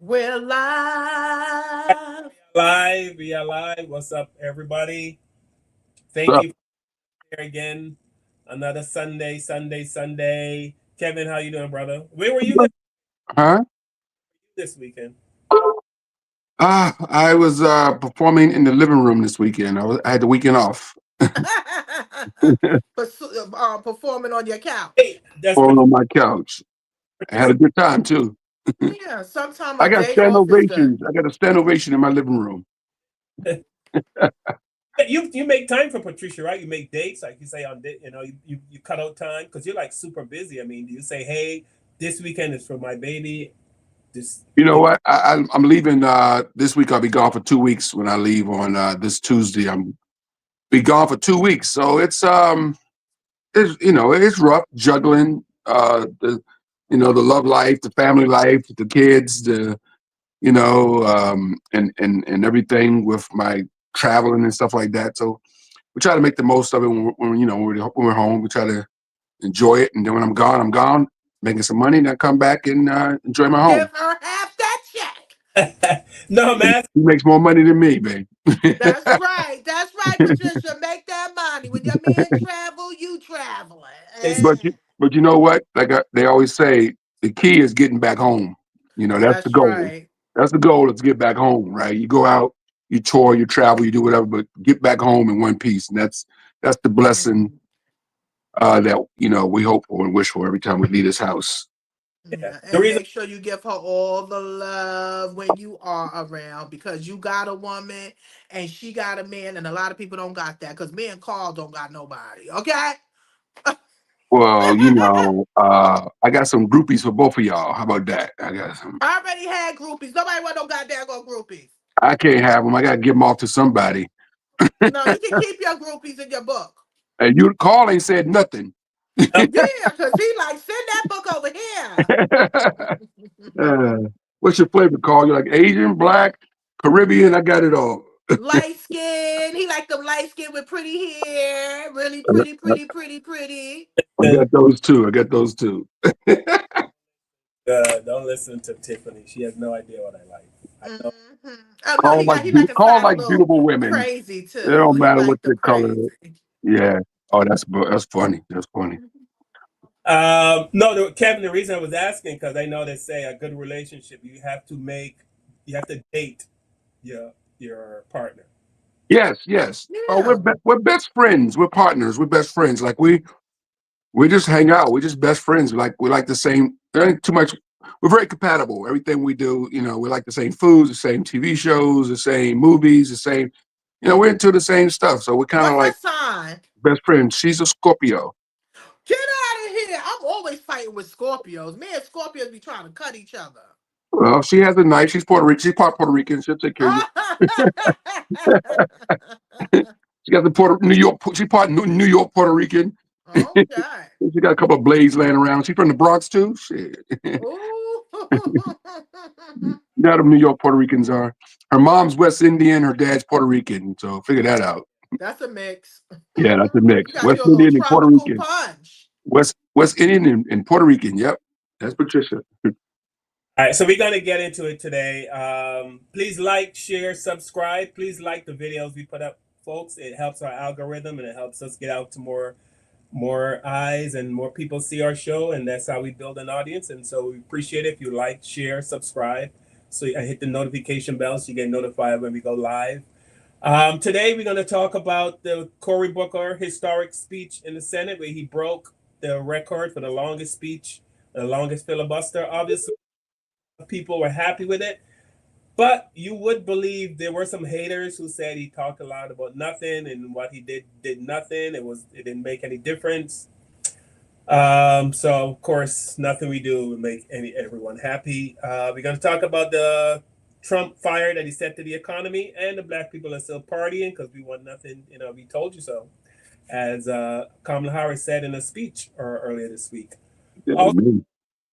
We're live. Live, we are live. What's up, everybody? Thank So, you for being here again. Another Sunday. Kevin, how you doing, brother? Where were you huh? this weekend? I was performing in the living room this weekend. I had the weekend off. Performing on your couch. Hey, that's Falling on my couch. I had a good time too. Yeah, sometime I a got day stand off is good. ovations. I got a stand ovation in my living room. you make time for Patricia, right? You make dates, like you say on you cut out time because you're like super busy. I mean, do you say, hey, this weekend is for my baby? This You know what? I'm leaving this week. I'll be gone for 2 weeks. When I leave on this Tuesday, I'm be gone for 2 weeks. So it's rough juggling the love life, the family life, the kids, and everything with my traveling and stuff like that. So we try to make the most of it when we're home. We try to enjoy it, and then when I'm gone, making some money, and I come back and enjoy my Give home. her half that check. no, And man. he makes more money than me, babe. That's right. That's right, Patricia. Make that money. When your man travel, you traveling. It's But you know what? They always say, the key is getting back home. That's the That's goal. right. That's the goal, is to get back home, right? You go out, you tour, you travel, you do whatever, but get back home in one piece. And that's the blessing Mhm. that we hope for and wish for every time we leave this house. yeah. Yeah, The and reason make sure you give her all the love when you are around because you got a woman and she got a man, and a lot of people don't got that because me and Carl don't got nobody. Okay? Well, I got some groupies for both of y'all. How about that? I got some. I already had groupies. Nobody want no goddamn go groupies. I can't have them. I got to give them off to somebody. No, you can keep your groupies in your book. And you call ain't said nothing. Yeah, because he like, send that book over here. Uh, what's your flavor, Carl? You like Asian, black, Caribbean? I got it all. Light skin. He like them light skin with pretty hair. Really I pretty, got, pretty, pretty, pretty. I got those too. I got those too. don't listen to Tiffany. She has no idea what I like. I know. Hmm. Oh no, he like a Call side a like little beautiful women. crazy It too. don't He matter what like the the color is. crazy. Yeah. Oh, that's funny. That's funny. No, Kevin. The reason I was asking because I know they say a good relationship you have to date your partner. Yes, yes. Oh, Yeah. we're best friends. We're partners. We're best friends. Like we just hang out. We're just best friends. We like the same. There ain't too much. We're very compatible. Everything we do, we like the same foods, the same TV shows, the same movies, the same. We're into the same stuff. So we're kind of What's like your sign? best friends. She's a Scorpio. Get out of here. I'm always fighting with Scorpios. Me and Scorpios be trying to cut each other. Well, she has a knife. She's Puerto Rican. She's part Puerto Rican. She'll take care of you. She got the New York. She's part New York Puerto Rican. Okay. She got a couple of blades laying around. She's from the Bronx too. Shit. Ooh. You know how the New York Puerto Ricans are. Her mom's West Indian. Her dad's Puerto Rican. So figure that out. That's a mix. Yeah, that's a You mix. got West your little Indian and Puerto tropical Rican. punch. West Indian and Puerto Rican. Yep, that's Patricia. All right, so we're gonna get into it today. Please like, share, subscribe. Please like the videos we put up, folks. It helps our algorithm and it helps us get out to more eyes and more people see our show, and that's how we build an audience. And so we appreciate it if you like, share, subscribe. So I hit the notification bell so you get notified when we go live. Today we're going to talk about the Cory Booker historic speech in the Senate, where he broke the record for the longest speech, the longest filibuster. Obviously, people were happy with it, but you would believe there were some haters who said he talked a lot about nothing and what he did nothing. It didn't make any difference. So of course, nothing we do will make everyone happy. We're going to talk about the Trump fire that he set to the economy, and the black people are still partying because we want nothing. We told you so, as Kamala Harris said in a speech earlier this week. Also,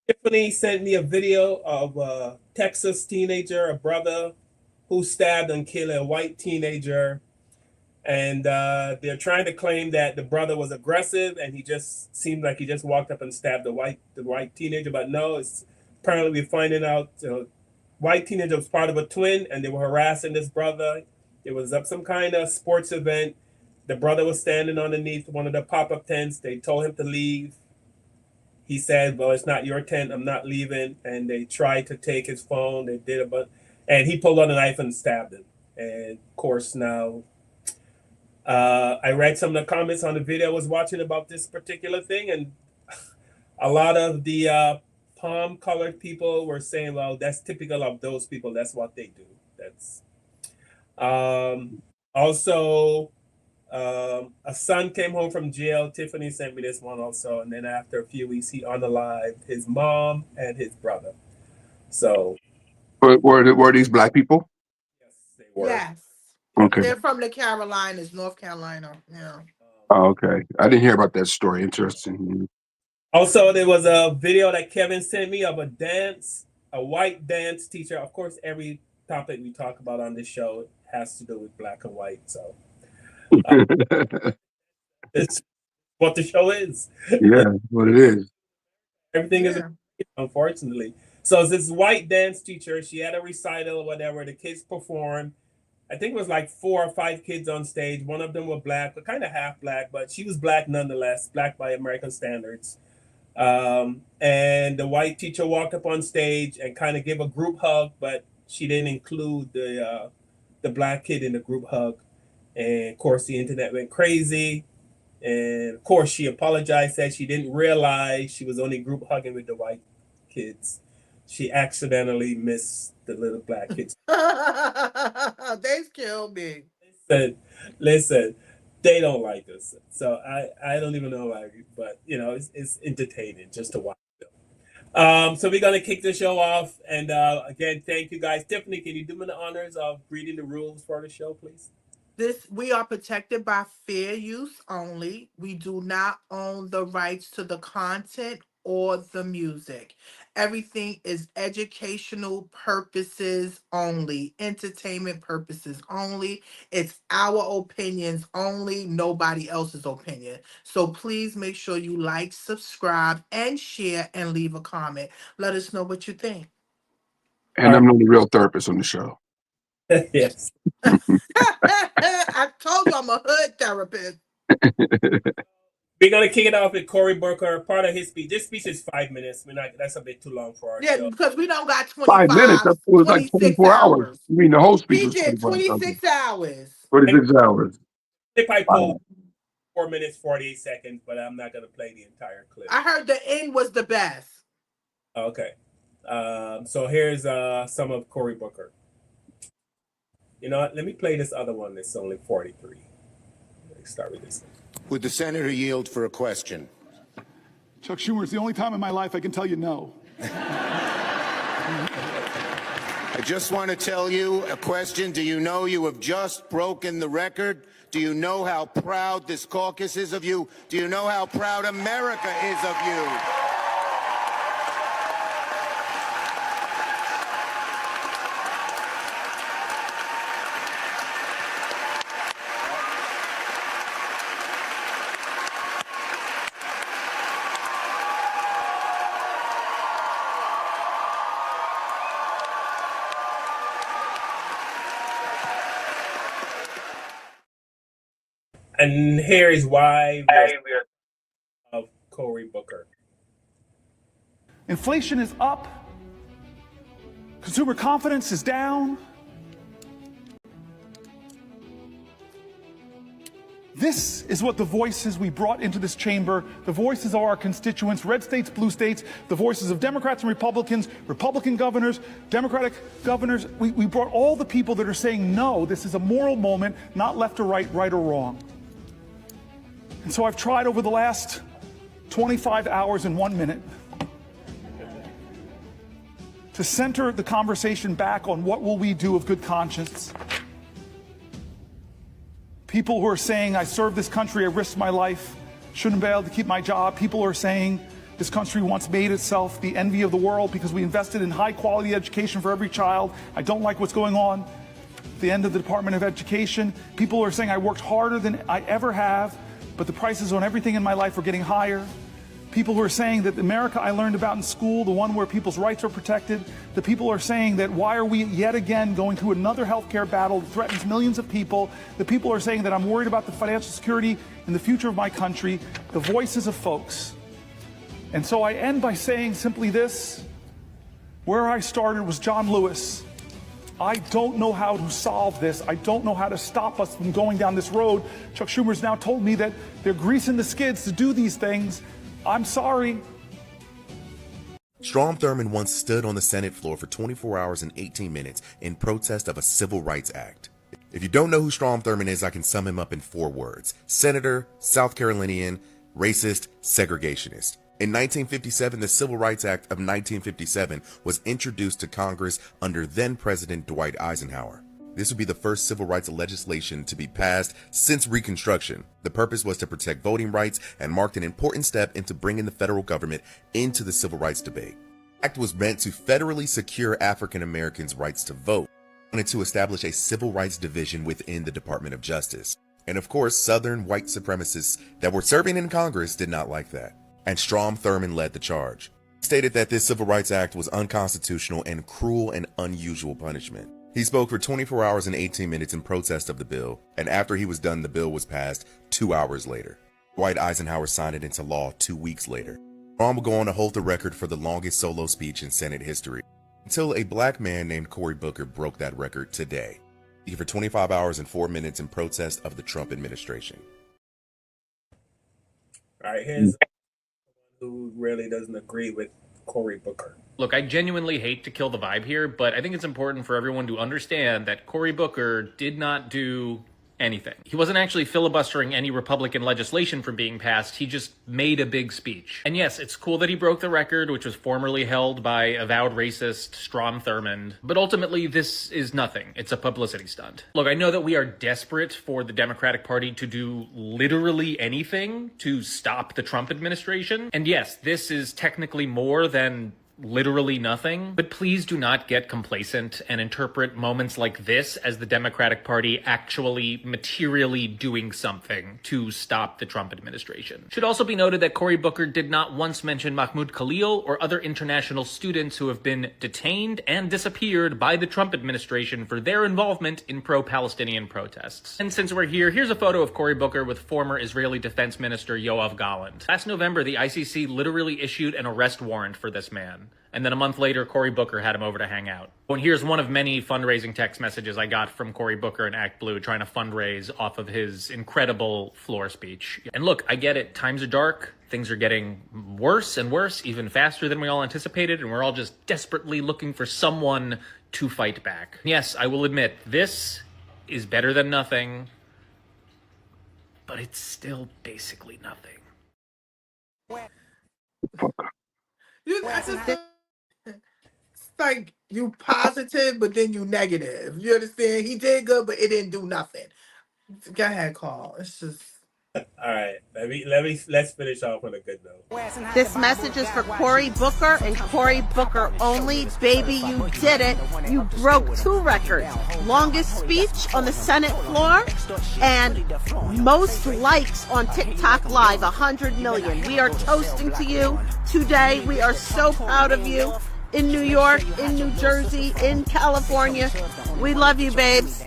Tiffany sent me a video of a Texas teenager, a brother who stabbed and killed a white teenager, and they're trying to claim that the brother was aggressive and he just seemed like he just walked up and stabbed the white teenager. But no, it's apparently we're finding out white teenager was part of a twin, and they were harassing this brother. It was up some kind of sports event. The brother was standing underneath one of the pop-up tents. They told him to leave. He said, well, it's not your tent. I'm not leaving. And they tried to take his phone. They did a bunch. And he pulled out a knife and stabbed him. And of course, now I read some of the comments on the video I was watching about this particular thing. And a lot of the palm-colored people were saying, well, that's typical of those people. That's what they do. That's also... a son came home from jail. Tiffany sent me this one also. And then after a few weeks, he unalived his mom and his brother. So. Were these black people? Yes, they were. Yes. Okay. They're from the Carolinas, North Carolina. Yeah. Oh, okay. I didn't hear about that story. Interesting. Also, there was a video that Kevin sent me of a white dance teacher. Of course, every topic we talk about on this show has to do with black and white. So. It's what the show is. Yeah, what it is. Everything is, unfortunately. So this white dance teacher, she had a recital or whatever. The kids performed. I think it was like 4 or 5 kids on stage. One of them were black, but kind of half black, but she was black nonetheless, black by American standards. And the white teacher walked up on stage and kind of gave a group hug, but she didn't include the black kid in the group hug. And of course, the internet went crazy. And of course, she apologized, said she didn't realize she was only group hugging with the white kids. She accidentally missed the little black kids. They killed me. Listen, they don't like us. So I don't even know why, but you know, it's entertaining just to watch them. So we're gonna kick the show off. And again, thank you guys. Tiffany, can you do me the honors of reading the rules for the show, please? We are protected by fair use only. We do not own the rights to the content or the music. Everything is educational purposes only, entertainment purposes only. It's our opinions only, nobody else's opinion. So please make sure you like, subscribe, and share, and leave a comment. Let us know what you think. And I'm not a real therapist on the show. Yes. I told you I'm a hood therapist. We're gonna kick it off with Cory Booker. Part of his speech. This speech is 5 minutes. That's a bit too long for our show. Because we don't got 5 minutes. It was like 24 hours. You mean the whole speech was 26 hours. 26 hours. If I pull 4 minutes 48 seconds, but I'm not gonna play the entire clip. I heard the end was the best. Okay. So here's some of Cory Booker. You know what? Let me play this other one that's only 43. Let me start with this one. Would the senator yield for a question? Chuck Schumer, it's the only time in my life I can tell you no. I just want to tell you a question. Do you know you have just broken the record? Do you know how proud this caucus is of you? Do you know how proud America is of you? And here is why of Cory Booker. Inflation is up. Consumer confidence is down. This is what the voices we brought into this chamber, the voices of our constituents, red states, blue states, the voices of Democrats and Republicans, Republican governors, Democratic governors. We brought all the people that are saying, no, this is a moral moment, not left or right, right or wrong. And so I've tried over the last 25 hours and 1 minute to center the conversation back on what will we do of good conscience. People who are saying, I served this country, I risked my life, shouldn't be able to keep my job. People who are saying, this country once made itself the envy of the world because we invested in high quality education for every child. I don't like what's going on at the end of the Department of Education. People who are saying, I worked harder than I ever have, but the prices on everything in my life are getting higher. People who are saying that the America I learned about in school, the one where people's rights are protected, the people are saying that why are we yet again going through another healthcare battle that threatens millions of people, the people are saying that I'm worried about the financial security and the future of my country, the voices of folks. And so I end by saying simply this: where I started was John Lewis. I don't know how to solve this. I don't know how to stop us from going down this road. Chuck Schumer's now told me that they're greasing the skids to do these things. I'm sorry. Strom Thurmond once stood on the Senate floor for 24 hours and 18 minutes in protest of a Civil Rights Act. If you don't know who Strom Thurmond is, I can sum him up in 4 words: senator, South Carolinian, racist, segregationist. In 1957, the Civil Rights Act of 1957 was introduced to Congress under then-President Dwight Eisenhower. This would be the first civil rights legislation to be passed since Reconstruction. The purpose was to protect voting rights and marked an important step into bringing the federal government into the civil rights debate. The act was meant to federally secure African Americans' rights to vote, and to establish a civil rights division within the Department of Justice. And of course, Southern white supremacists that were serving in Congress did not like that. And Strom Thurmond led the charge. He stated that this Civil Rights Act was unconstitutional and cruel and unusual punishment. He spoke for 24 hours and 18 minutes in protest of the bill, and after he was done, the bill was passed 2 hours later. Dwight Eisenhower signed it into law 2 weeks later. Strom will go on to hold the record for the longest solo speech in Senate history, until a black man named Cory Booker broke that record today. For 25 hours and 4 minutes in protest of the Trump administration. All right, here's who really doesn't agree with Cory Booker. Look, I genuinely hate to kill the vibe here, but I think it's important for everyone to understand that Cory Booker did not do anything. He wasn't actually filibustering any Republican legislation from being passed. He just made a big speech. And yes, it's cool that he broke the record, which was formerly held by avowed racist Strom Thurmond. But ultimately, this is nothing. It's a publicity stunt. Look, I know that we are desperate for the Democratic Party to do literally anything to stop the Trump administration. And yes, this is technically more than literally nothing, but please do not get complacent and interpret moments like this as the Democratic Party actually materially doing something to stop the Trump administration. Should also be noted that Cory Booker did not once mention Mahmoud Khalil or other international students who have been detained and disappeared by the Trump administration for their involvement in pro-Palestinian protests. And since we're here, here's a photo of Cory Booker with former Israeli Defense Minister Yoav Gallant. Last November, the ICC literally issued an arrest warrant for this man. And then a month later, Cory Booker had him over to hang out. And here's one of many fundraising text messages I got from Cory Booker and Act Blue trying to fundraise off of his incredible floor speech. And look, I get it. Times are dark. Things are getting worse and worse, even faster than we all anticipated. And we're all just desperately looking for someone to fight back. Yes, I will admit, this is better than nothing, but it's still basically nothing. It's like you positive, but then you negative. You understand? He did good, but it didn't do nothing. Go ahead, Carl. It's just. All right, let's finish off on a good note. This message is for Cory Booker and Cory Booker only. Baby, you did it. You broke 2 records. Longest speech on the Senate floor and most likes on TikTok Live, 100 million. We are toasting to you today. We are so proud of you in New York, in New Jersey, in California. We love you, babes.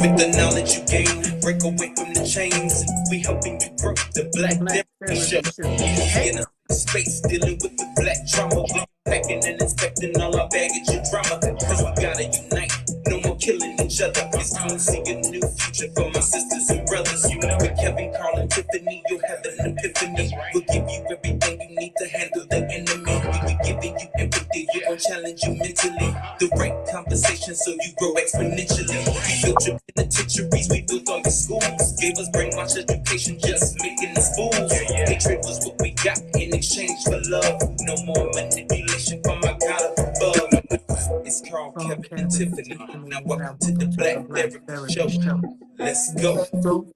With the knowledge you gain, break away from the chains. We helping you grow the black definition. You in a space dealing with the black trauma. We packing and inspecting all our baggage and drama. Cause we gotta unite, no more killing each other. It's time to see a new future for my sisters and brothers. You know, with Kevin, Carl, and Tiffany, you'll have an epiphany. We'll give you everything you need to handle the enemy. We be giving you empathy, we gon' challenge you mentally. The right conversation so you grow exponentially. We built your penitentiaries, we built all your schools. Gave us brainwash education, just making us fools. Hatred was what we got in exchange for love. No more manipulation from my God above. It's Carl, Kevin, and Tiffany. Now welcome to the Black Therapy Show. Let's go.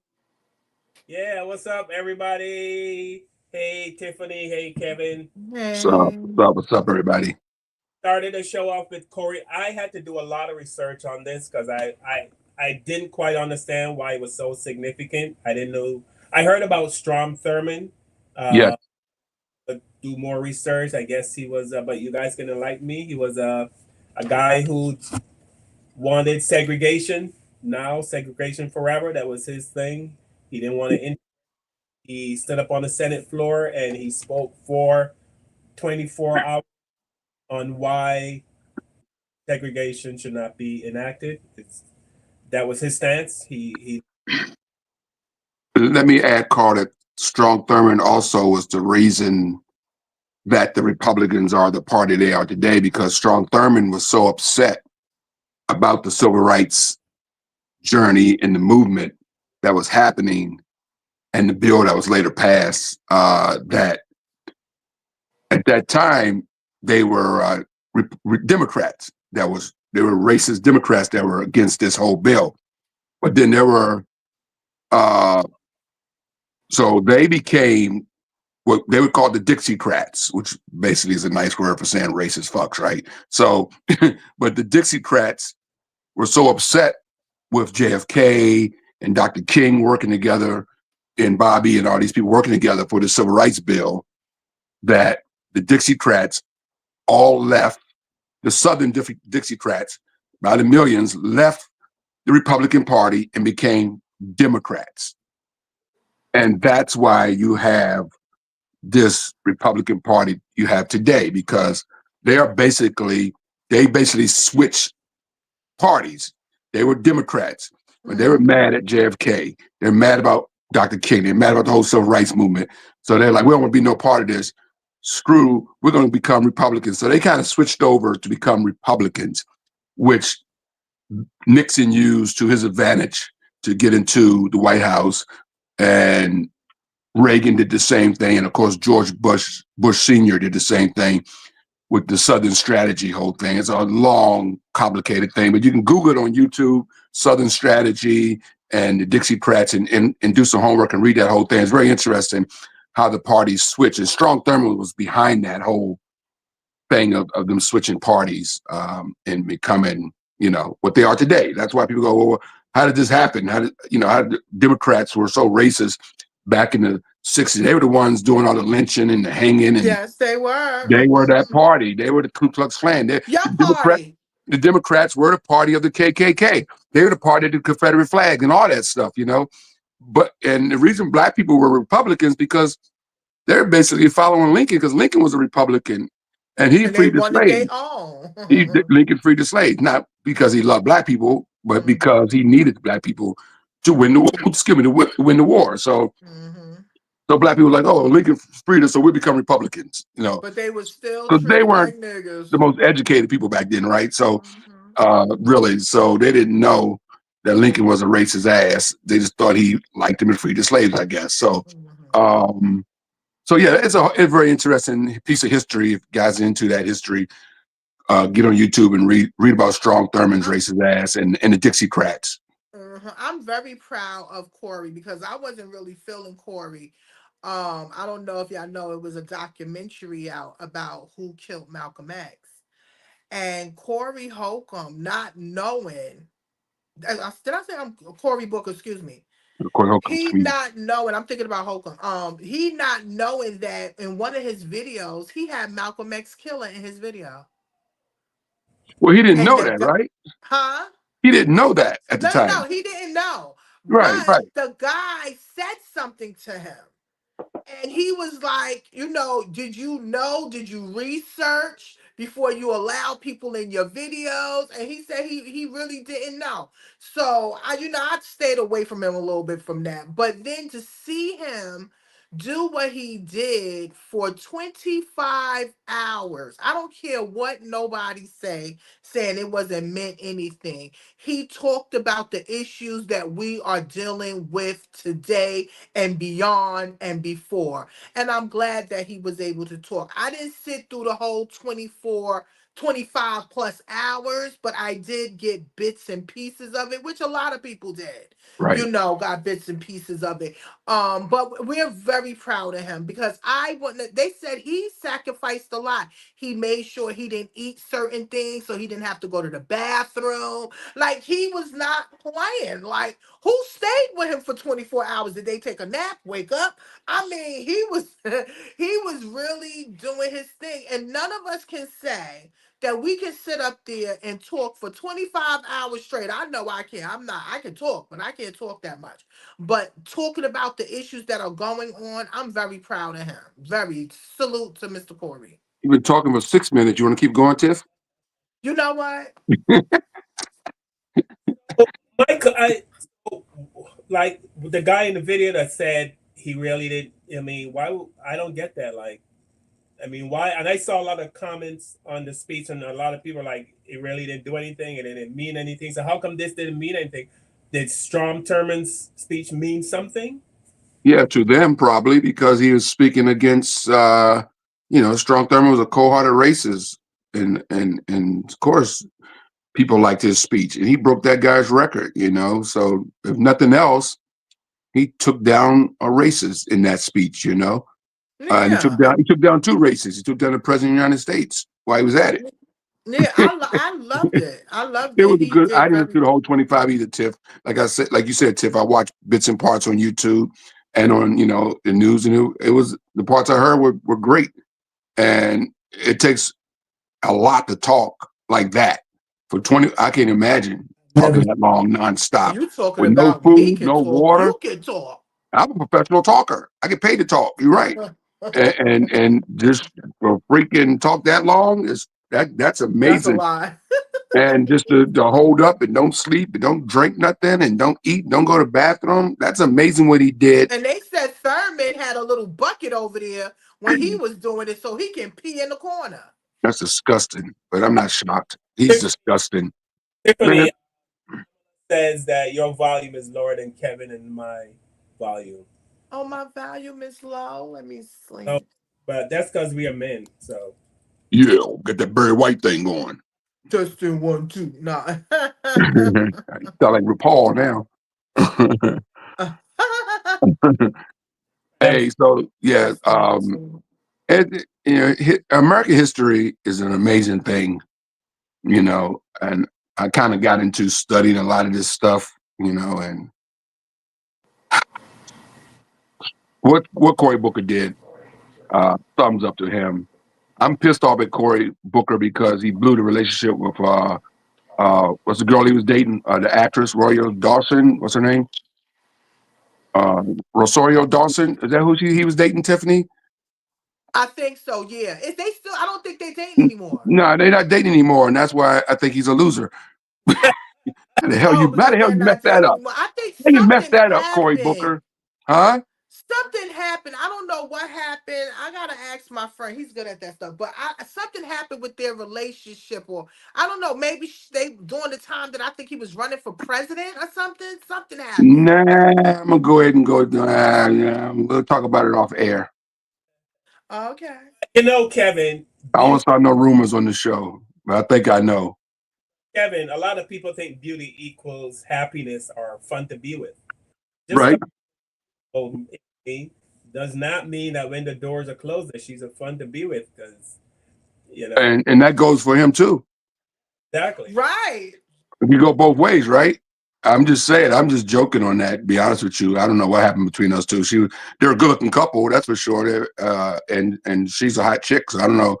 Yeah, what's up, everybody? Hey, Tiffany. Hey, Kevin. What's up, everybody? Started the show off with Cory. I had to do a lot of research on this because I didn't quite understand why it was so significant. I didn't know. I heard about Strom Thurmond. Yeah. Do more research. I guess he was, but you guys can enlighten me. He was a guy who wanted segregation. Now segregation forever. That was his thing. He didn't want to. He stood up on the Senate floor and he spoke for 24 hours on why segregation should not be enacted. That was his stance. He Let me add, Carl, that Strom Thurmond also was the reason that the Republicans are the party they are today, because Strom Thurmond was so upset about the civil rights journey and the movement that was happening and the bill that was later passed, that at that time they were Democrats. They were racist Democrats that were against this whole bill. But then there were, so they became what they would call the Dixiecrats, which basically is a nice word for saying racist fucks, right? So, but the Dixiecrats were so upset with JFK and Dr. King working together and Bobby and all these people working together for the civil rights bill that the Dixiecrats all left, the Southern Dixiecrats by the millions left the Republican Party and became Democrats. And that's why you have this Republican Party you have today, because they basically switched parties. They were Democrats, but they were mad at JFK. They're mad about Dr. King. They're mad about the whole civil rights movement. So they're like, we don't want to be no part of this. Screw, we're going to become Republicans. So they kind of switched over to become Republicans, which Nixon used to his advantage to get into the White House, and Reagan did the same thing. And of course, George Bush Sr. did the same thing with the Southern Strategy whole thing. It's a long, complicated thing, but you can Google it on YouTube, Southern Strategy and the Dixiecrats, and do some homework and read that whole thing. It's very interesting how the parties switch. And Strom Thurmond was behind that whole thing of them switching parties and becoming, what they are today. That's why people go, well, how did this happen? How did Democrats were so racist back in the 60s? They were the ones doing all the lynching and the hanging. And yes, they were. They were that party. They were the Ku Klux Klan. The Democrats were the party of the KKK. They were the party of the Confederate flag and all that stuff, And the reason black people were Republicans, because they're basically following Lincoln, because Lincoln was a Republican and he freed the slaves. Lincoln freed the slaves, not because he loved black people, but because he needed black people to win the war. So black people were like, oh, Lincoln freed us, so we become Republicans, But they were still, because they weren't the most educated people back then, right? So really, so they didn't know that Lincoln was a racist ass. They just thought he liked him and freed the slaves, I guess. So so yeah, it's a very interesting piece of history. If guys are into that history, get on YouTube and read about Strom Thurmond's racist ass and the Dixiecrats. I'm very proud of Corey, because I wasn't really feeling Corey. I don't know if y'all know, it was a documentary out about who killed Malcolm X. And Corey Holcomb, not knowing, did I say I'm Cory Booker, excuse me. He not knowing, I'm thinking about Holcomb. He not knowing that in one of his videos, he had Malcolm X killer in his video. Well, he didn't know that, right? Huh? He didn't know that at the time. No, he didn't know. Right. The guy said something to him. And he was like, did you research before you allow people in your videos? And he said he really didn't know. So I stayed away from him a little bit from that. But then to see him do what he did for 25 hours, I don't care what nobody saying it wasn't meant anything. He talked about the issues that we are dealing with today and beyond and before. And I'm glad that he was able to talk. I didn't sit through the whole 24 25 plus hours, but I did get bits and pieces of it, which a lot of people did. Right. You know, got bits and pieces of it. But we're very proud of him because I wouldn't. They said he sacrificed a lot. He made sure he didn't eat certain things, so he didn't have to go to the bathroom. Like he was not playing. Like who stayed with him for 24 hours? Did they take a nap? Wake up? I mean, he was he was really doing his thing, and none of us can say that we can sit up there and talk for 25 hours straight. I know I can. I can talk, but I can't talk that much. But talking about the issues that are going on, I'm very proud of him. Very salute to Mr. Corey. You've been talking for 6 minutes. You want to keep going, Tiff? You know what? Michael, like the guy in the video that said he really did. I mean, why? I don't get that. Like, I mean, why? And I saw a lot of comments on the speech, and a lot of people like it really didn't do anything, and it didn't mean anything. So how come this didn't mean anything? Did Strom Thurmond's speech mean something? Yeah, to them probably because he was speaking against, Strom Thurmond was a cold-hearted racist, and of course people liked his speech, and he broke that guy's record. So if nothing else, he took down a racist in that speech. And he took down two racists. He took down the president of the United States while he was at it. Yeah, I loved it. I loved it. It was a good. did I didn't very- do the whole 25 either, Tiff. Like you said, Tiff. I watched bits and parts on YouTube and on the news, and it was the parts I heard were great. And it takes a lot to talk like that for 20. I can't imagine talking that long nonstop You talking with no about me food, can no talk. water. You can talk. I'm a professional talker. I get paid to talk. You're right. and just for freaking talk that long is that's That's a amazing. lie. And just to hold up and don't sleep and don't drink nothing and don't eat, don't go to the bathroom. That's amazing what he did. And they said Thurman had a little bucket over there when he was doing it so he can pee in the corner. That's disgusting, but I'm not shocked. He's disgusting. Tiffany says that your volume is lower than Kevin and my volume. Oh, my volume is low. Let me sleep. No, but that's because we are men. So Yeah, get that Barry White thing going. Testing 1, 2. Nah. You sound like RuPaul now. Hey, so yeah, American history is an amazing thing, and I kind of got into studying a lot of this stuff, and what Cory Booker did, thumbs up to him. I'm pissed off at Cory Booker because he blew the relationship with what's the girl he was dating, the actress Rosario Dawson. What's her name? Rosario Dawson. Is that who he was dating, Tiffany? I think so, yeah. Is they still? I don't think they date anymore. No, they're not dating anymore, and that's why I think he's a loser. How the hell you messed that up? I think How you messed that up, happened. Cory Booker? Huh? Something happened. I don't know what happened. I gotta ask my friend. He's good at that stuff. But something happened with their relationship, or I don't know. Maybe they during the time that I think he was running for president or something. Something happened. Nah, I'm gonna go ahead and go. We'll talk about it off air. Okay. Kevin. I don't start no rumors on the show, but I think I know. Kevin, a lot of people think beauty equals happiness or fun to be with. Right. Does not mean that when the doors are closed that she's a fun to be with, because and that goes for him too. Exactly. Right. You go both ways, right? I'm just saying. I'm just joking on that. To be honest with you, I don't know what happened between those two. They're a good-looking couple, that's for sure. And she's a hot chick, so I don't know.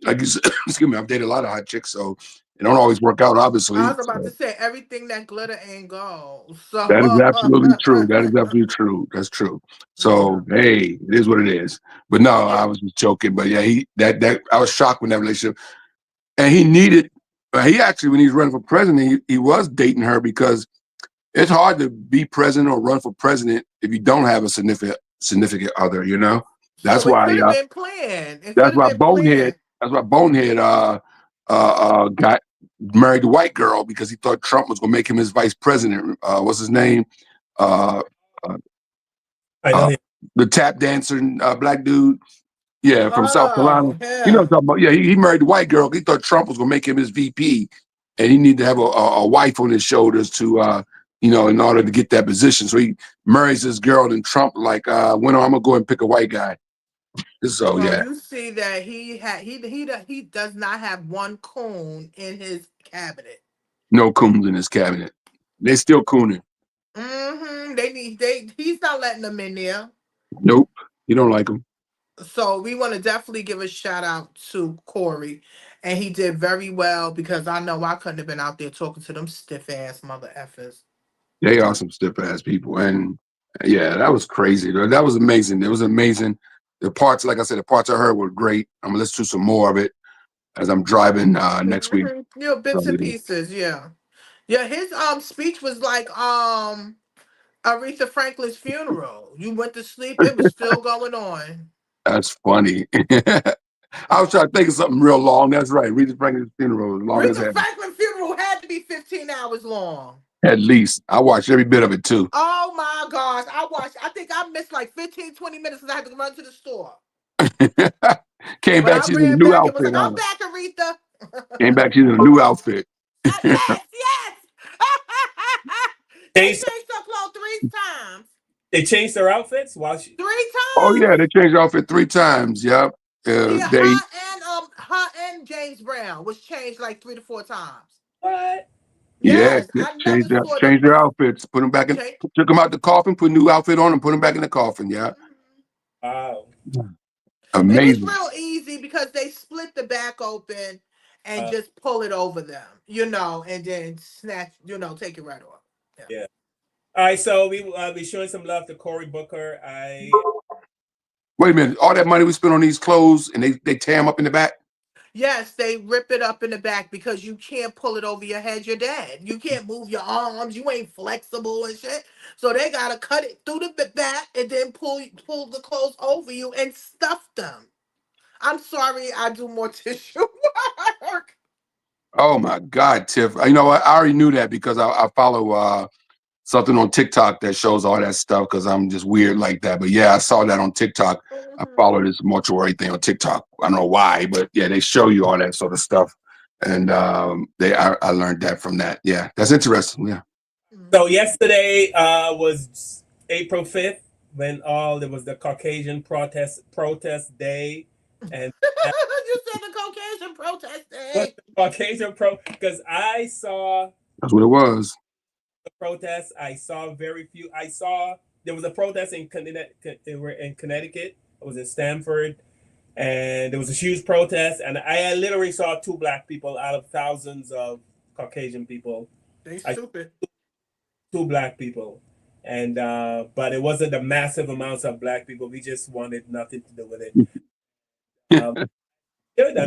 Like you said, excuse me, I've dated a lot of hot chicks, so it don't always work out. Obviously, I was about to say everything that glitter ain't gold. So that is absolutely true. That is absolutely true. That's true. So hey, it is what it is. But no, I was just joking. But yeah, I was shocked with that relationship, and he actually, when he was running for president, he was dating her because it's hard to be president or run for president if you don't have a significant other. That's so why. Been planned. That's why Bonehead. That's why Bonehead got married a white girl because he thought Trump was going to make him his vice president. What's his name? I know the tap dancer, black dude. Yeah, from South Carolina. Oh, You know what I'm hell. talking about? Yeah, he married the white girl. He thought Trump was gonna make him his VP, and he needed to have a wife on his shoulders to in order to get that position. So he marries this girl, and Trump when I'm gonna go and pick a white guy. So So yeah, you see that he does not have one coon in his cabinet. no coons in his cabinet. They still cooning. He's not letting them in there. Nope, you don't like them. So we want to definitely give a shout out to Corey, and he did very well because I know I couldn't have been out there talking to them stiff ass mother effers. They are some stiff ass people, and yeah, that was crazy. That was amazing. It was amazing. The parts, like I said, the parts I heard were great. I'm gonna listen to some more of it as I'm driving next week. So, Bits and pieces, yeah. Yeah, his speech was like Aretha Franklin's funeral. You went to sleep, it was still going on. that's funny. I was trying to think of something real long. That's right. Aretha Franklin's funeral was long as Aretha hell. Franklin's funeral had to be 15 hours long. At least I watched every bit of it too. Oh my gosh. I think I missed like 15, 20 minutes because I had to run to the store. Came But back, I she's in a ran new back and was outfit. like, I'm back, Aretha. Came back, she's in a new outfit. Yes. They Changed- changed her clothes 3 times. They changed their outfits while she. 3 times. Oh yeah, they changed outfit 3 times. Yep. Yeah, They her and James Brown was changed like 3 to 4 times. What? Yes, yeah, I never saw changed their outfits, put them back in, Change- took them out the coffin, put a new outfit on, and put them back in the coffin. Yeah, Wow. And it's amazing. real easy because they split the back open and just pull it over them, and then snatch, take it right off. Yeah. All right, so we be showing some love to Cory Booker. Wait a minute, all that money we spent on these clothes, and they tear them up in the back. Yes, they rip it up in the back because you can't pull it over your head. You're dead. You can't move your arms. You ain't flexible and shit. So they gotta cut it through the back and then pull the clothes over you and stuff them. I'm sorry, I do more tissue work. Oh my God, Tiff! You know what? I already knew that because I follow something on TikTok that shows all that stuff because I'm just weird like that. But yeah, I saw that on TikTok. I follow this mortuary thing on TikTok. I don't know why, but yeah, they show you all that sort of stuff, and I learned that from that. Yeah, that's interesting. Yeah. So yesterday was April 5th when there was the Caucasian protest day, and You said the Caucasian protest day. Caucasian because I saw That's what it was. the protest. I saw very few. I saw there was a protest in Connecticut. It was in Stamford, and there was a huge protest. And I literally saw 2 black people out of thousands of Caucasian people. They stupid. 2 black people, and but it wasn't the massive amounts of black people. We just wanted nothing to do with it. I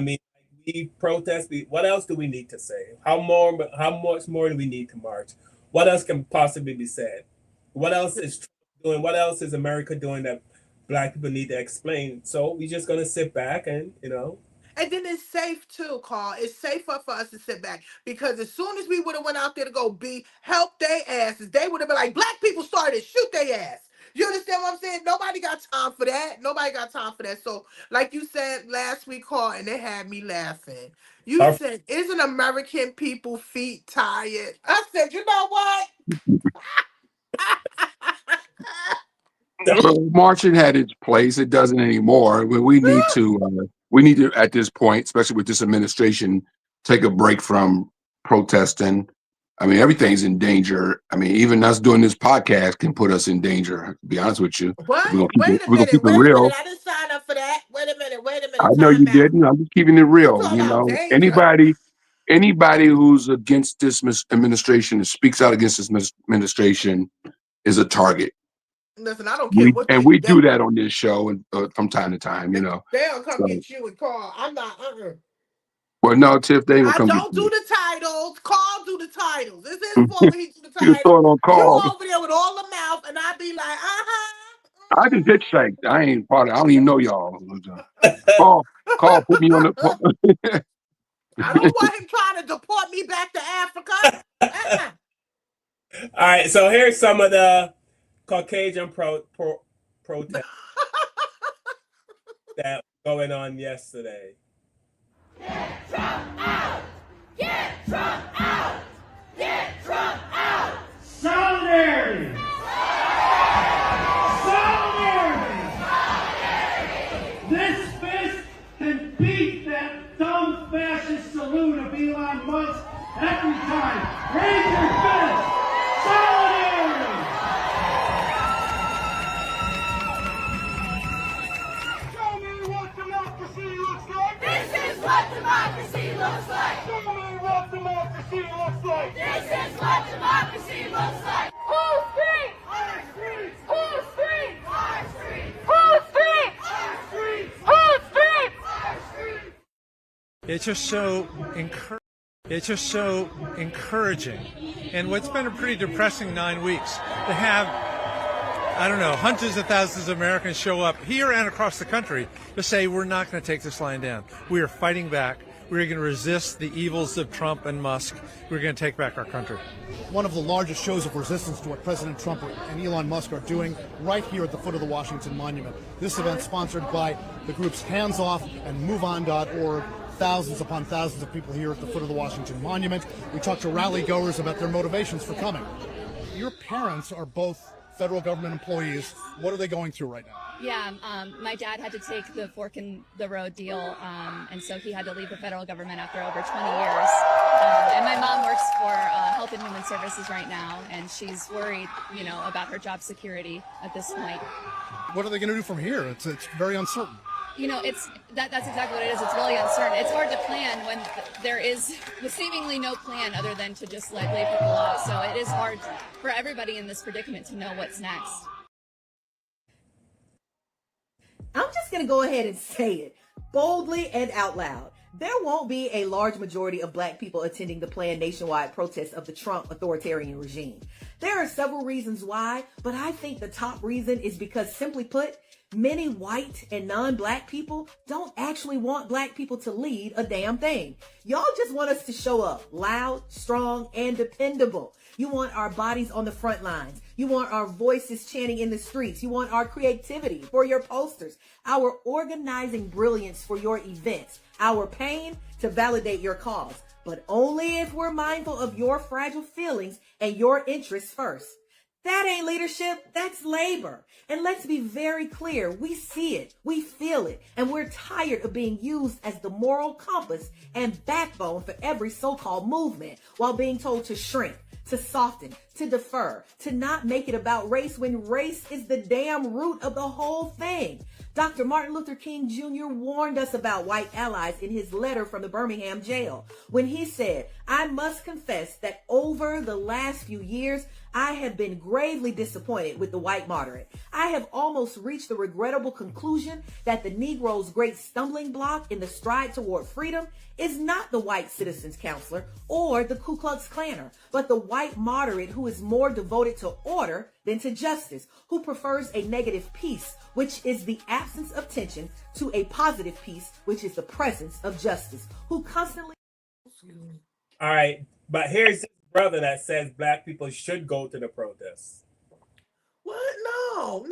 mean, we protest. What else do we need to say? How much more do we need to march? What else can possibly be said? What else is Trump doing? What else is America doing that black people need to explain? So we're just gonna sit back and And then it's safe too, Carl. It's safer for us to sit back because as soon as we would have went out there to go help their asses, they would have been like, black people started, shoot their ass. You understand what I'm saying? Nobody got time for that. Nobody got time for that. So, like you said last week, Carl, and it had me laughing. You said, "Isn't American people feet tired?" I said, "You know what?" Marching had its place. It doesn't anymore. We need to at this point, especially with this administration, take a break from protesting. I mean, everything's in danger. I mean, even us doing this podcast can put us in danger, to be honest with you. What? We're Wait a minute. I didn't sign up for that. Wait a minute. I know you didn't. I'm just keeping it real. Talking about danger. Anybody who's against this administration, speaks out against this administration, is a target. Listen, I don't care And we do that on this show and from time to time, They'll come get you and Carl. I'm not. Well, no, Tiff, they ain't I gonna don't do the titles. Carl do the titles. It's his fault he do the titles. You throw it on Carl. You over there with all the mouth, and I be like, I just hitchhiked. I ain't part of. I don't even know y'all. Carl, put me on the. I don't want him trying to deport me back to Africa. All right, so here's some of the Caucasian protests that going on yesterday. Get Trump out! Get Trump out! Get Trump out! Solidarity! This fist can beat that dumb fascist salute of Elon Musk every time. Raise your fist! Solidarity! Show me what democracy looks like! This is what democracy looks like! Show me what democracy looks like! This is what democracy looks like! Whose street? Our street! Whose street? Our street! Whose street? Our street! Whose street? Our street! It's just so encouraging. And what's been a pretty depressing 9 weeks to have, I don't know, hundreds of thousands of Americans show up here and across the country to say we're not going to take this line down. We are fighting back. We're going to resist the evils of Trump and Musk. We're going to take back our country. One of the largest shows of resistance to what President Trump and Elon Musk are doing right here at the foot of the Washington Monument. This event sponsored by the groups Hands Off and MoveOn.org. Thousands upon thousands of people here at the foot of the Washington Monument. We talked to rally goers about their motivations for coming. Your parents are both federal government employees. What are they going through right now? Yeah, my dad had to take the fork in the road deal, and so he had to leave the federal government after over 20 years. And my mom works for Health and Human Services right now, and she's worried, about her job security at this point. What are they going to do from here? It's very uncertain. That's exactly what it is. It's really uncertain. It's hard to plan when there is seemingly no plan other than to just lay people off. So it is hard for everybody in this predicament to know what's next. I'm just going to go ahead and say it boldly and out loud. There won't be a large majority of black people attending the planned nationwide protest of the Trump authoritarian regime. There are several reasons why, but I think the top reason is because, simply put, many white and non-black people don't actually want black people to lead a damn thing. Y'all just want us to show up loud, strong, and dependable. You want our bodies on the front lines. You want our voices chanting in the streets. You want our creativity for your posters, our organizing brilliance for your events, our pain to validate your cause, but only if we're mindful of your fragile feelings and your interests first. That ain't leadership, that's labor. And let's be very clear, we see it, we feel it, and we're tired of being used as the moral compass and backbone for every so-called movement while being told to shrink, to soften, to defer, to not make it about race when race is the damn root of the whole thing. Dr. Martin Luther King Jr. warned us about white allies in his letter from the Birmingham jail when he said, "I must confess that over the last few years, I have been gravely disappointed with the white moderate. I have almost reached the regrettable conclusion that the Negro's great stumbling block in the stride toward freedom is not the white citizens counselor or the Ku Klux Klanner, but the white moderate who is more devoted to order than to justice, who prefers a negative peace, which is the absence of tension, to a positive peace, which is the presence of justice, who constantly..." All right, but here's this brother that says black people should go to the protests. What? No.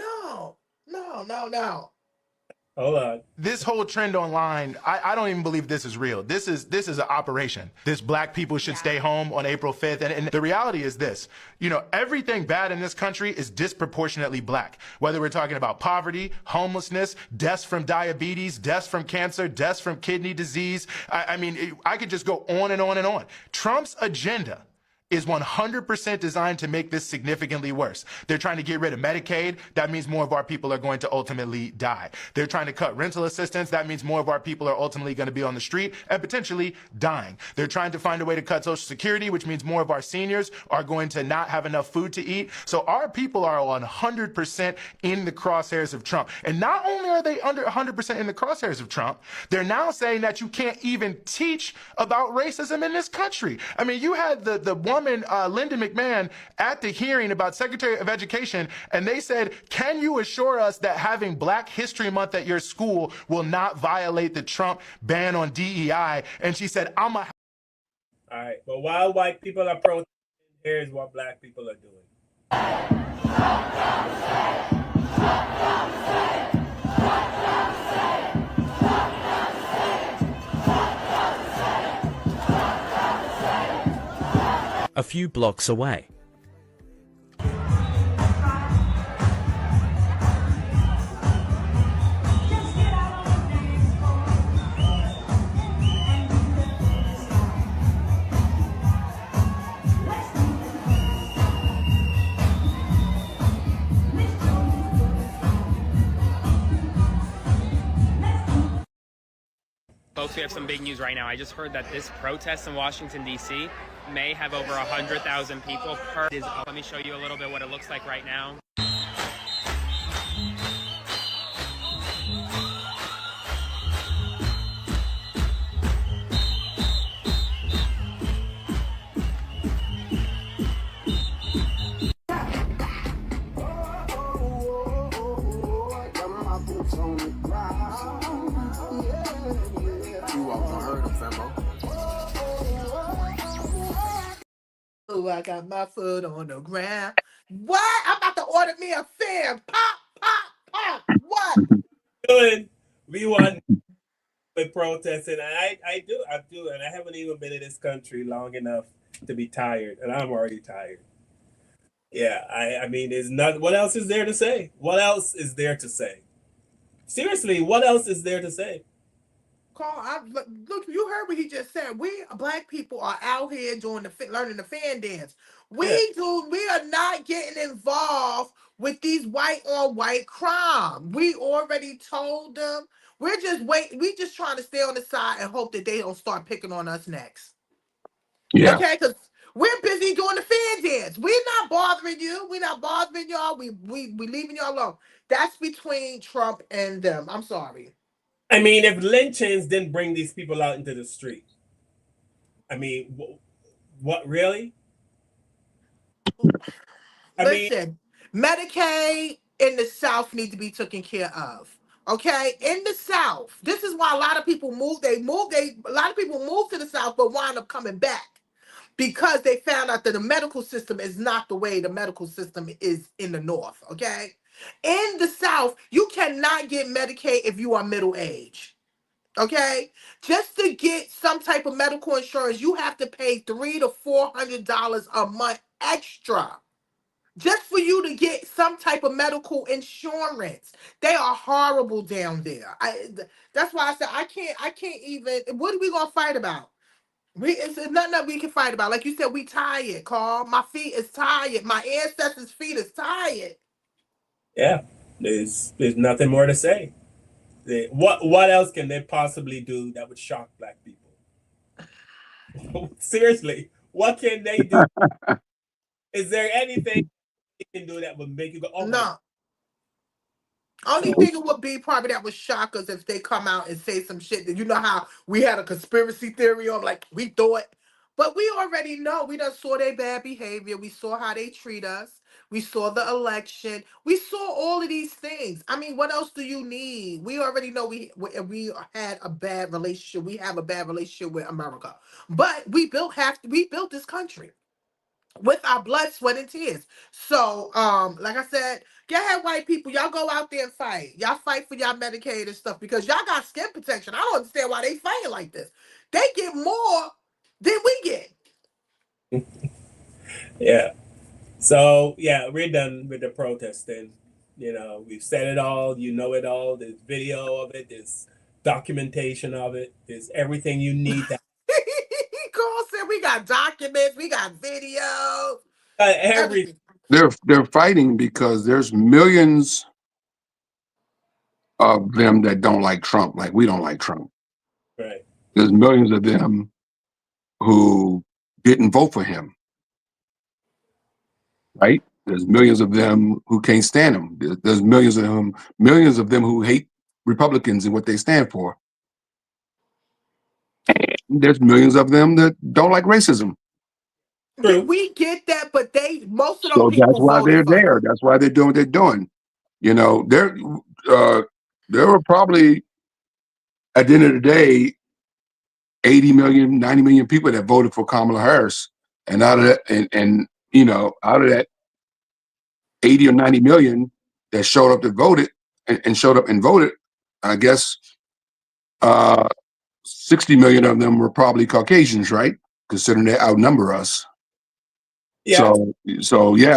Hold on. This whole trend online, I don't even believe this is real. This is an operation. This black people should stay home on April 5th. And the reality is this, everything bad in this country is disproportionately black. Whether we're talking about poverty, homelessness, deaths from diabetes, deaths from cancer, deaths from kidney disease. I could just go on and on and on. Trump's agenda is 100% designed to make this significantly worse. They're trying to get rid of Medicaid. That means more of our people are going to ultimately die. They're trying to cut rental assistance. That means more of our people are ultimately going to be on the street and potentially dying. They're trying to find a way to cut Social Security, which means more of our seniors are going to not have enough food to eat. So our people are 100% in the crosshairs of Trump. And not only are they under 100% in the crosshairs of Trump, they're now saying that you can't even teach about racism in this country. I mean, you had the woman, Linda McMahon, at the hearing about Secretary of Education, and they said, "Can you assure us that having Black History Month at your school will not violate the Trump ban on DEI?" And she said, All right, but while white people are protesting, here's what black people are doing. a few blocks away. Folks, we have some big news right now. I just heard that this protest in Washington, D.C. may have over 100,000 people per. Let me show you a little bit what it looks like right now. Oh, I got my foot on the ground. What? I'm about to order me a fan. Pop, pop, pop. What? Good. We want the protest, and I do, and I haven't even been in this country long enough to be tired, and I'm already tired. Yeah, I mean, there's not. What else is there to say? What else is there to say? Seriously, what else is there to say? Carl, look, you heard what he just said. We black people are out here doing learning the fan dance. We are not getting involved with these white on white crime. We already told them. We're just trying to stay on the side and hope that they don't start picking on us next. Yeah. Okay, because we're busy doing the fan dance. We're not bothering you. We're not bothering y'all. We leaving y'all alone. That's between Trump and them. I'm sorry. I mean, if lynchings didn't bring these people out into the street, I mean, what really? Listen, Medicaid in the South need to be taken care of. Okay, in the South, this is why a lot of people move. A lot of people move to the South, but wind up coming back because they found out that the medical system is not the way the medical system is in the North. Okay. In the South, you cannot get Medicaid if you are middle age. Okay, just to get some type of medical insurance, you have to pay $300 to $400 a month extra, just for you to get some type of medical insurance. They are horrible down there. That's why I said I can't even. What are we gonna fight about? It's nothing that we can fight about. Like you said, we tired, Carl. My feet is tired. My ancestors' feet is tired. Yeah, there's nothing more to say. What else can they possibly do that would shock black people? Seriously, what can they do? Is there anything they can do that would make you go, oh no? Only thing it would be probably that would shock us if they come out and say some shit that, you know how we had a conspiracy theory of like we thought, but we already know. We done saw their bad behavior. We saw how they treat us. We saw the election. We saw all of these things. I mean, what else do you need? We already know we had a bad relationship. We have a bad relationship with America, but we built this country with our blood, sweat, and tears. So, like I said, go ahead, white people. Y'all go out there and fight. Y'all fight for y'all Medicaid and stuff because y'all got skin protection. I don't understand why they fighting like this. They get more than we get. Yeah. So, yeah, we're done with the protesting. You know, we've said it all. You know it all. There's video of it. There's documentation of it. There's everything you need. Carl said we got documents. We got videos. Everything. They're fighting because there's millions of them that don't like Trump, like we don't like Trump. Right. There's millions of them who didn't vote for him. Right? There's millions of them who can't stand him. There's millions of them who hate Republicans and what they stand for. And there's millions of them that don't like racism. We get that, but most of those So people that's why they're voted for there. him. That's why they're doing what they're doing. You know, there were probably at the end of the day 80 million, 90 million people that voted for Kamala Harris. And out of that, out of that 80 or 90 million that showed up to voted and showed up and voted, I guess 60 million of them were probably Caucasians, right? Considering they outnumber us. Yeah.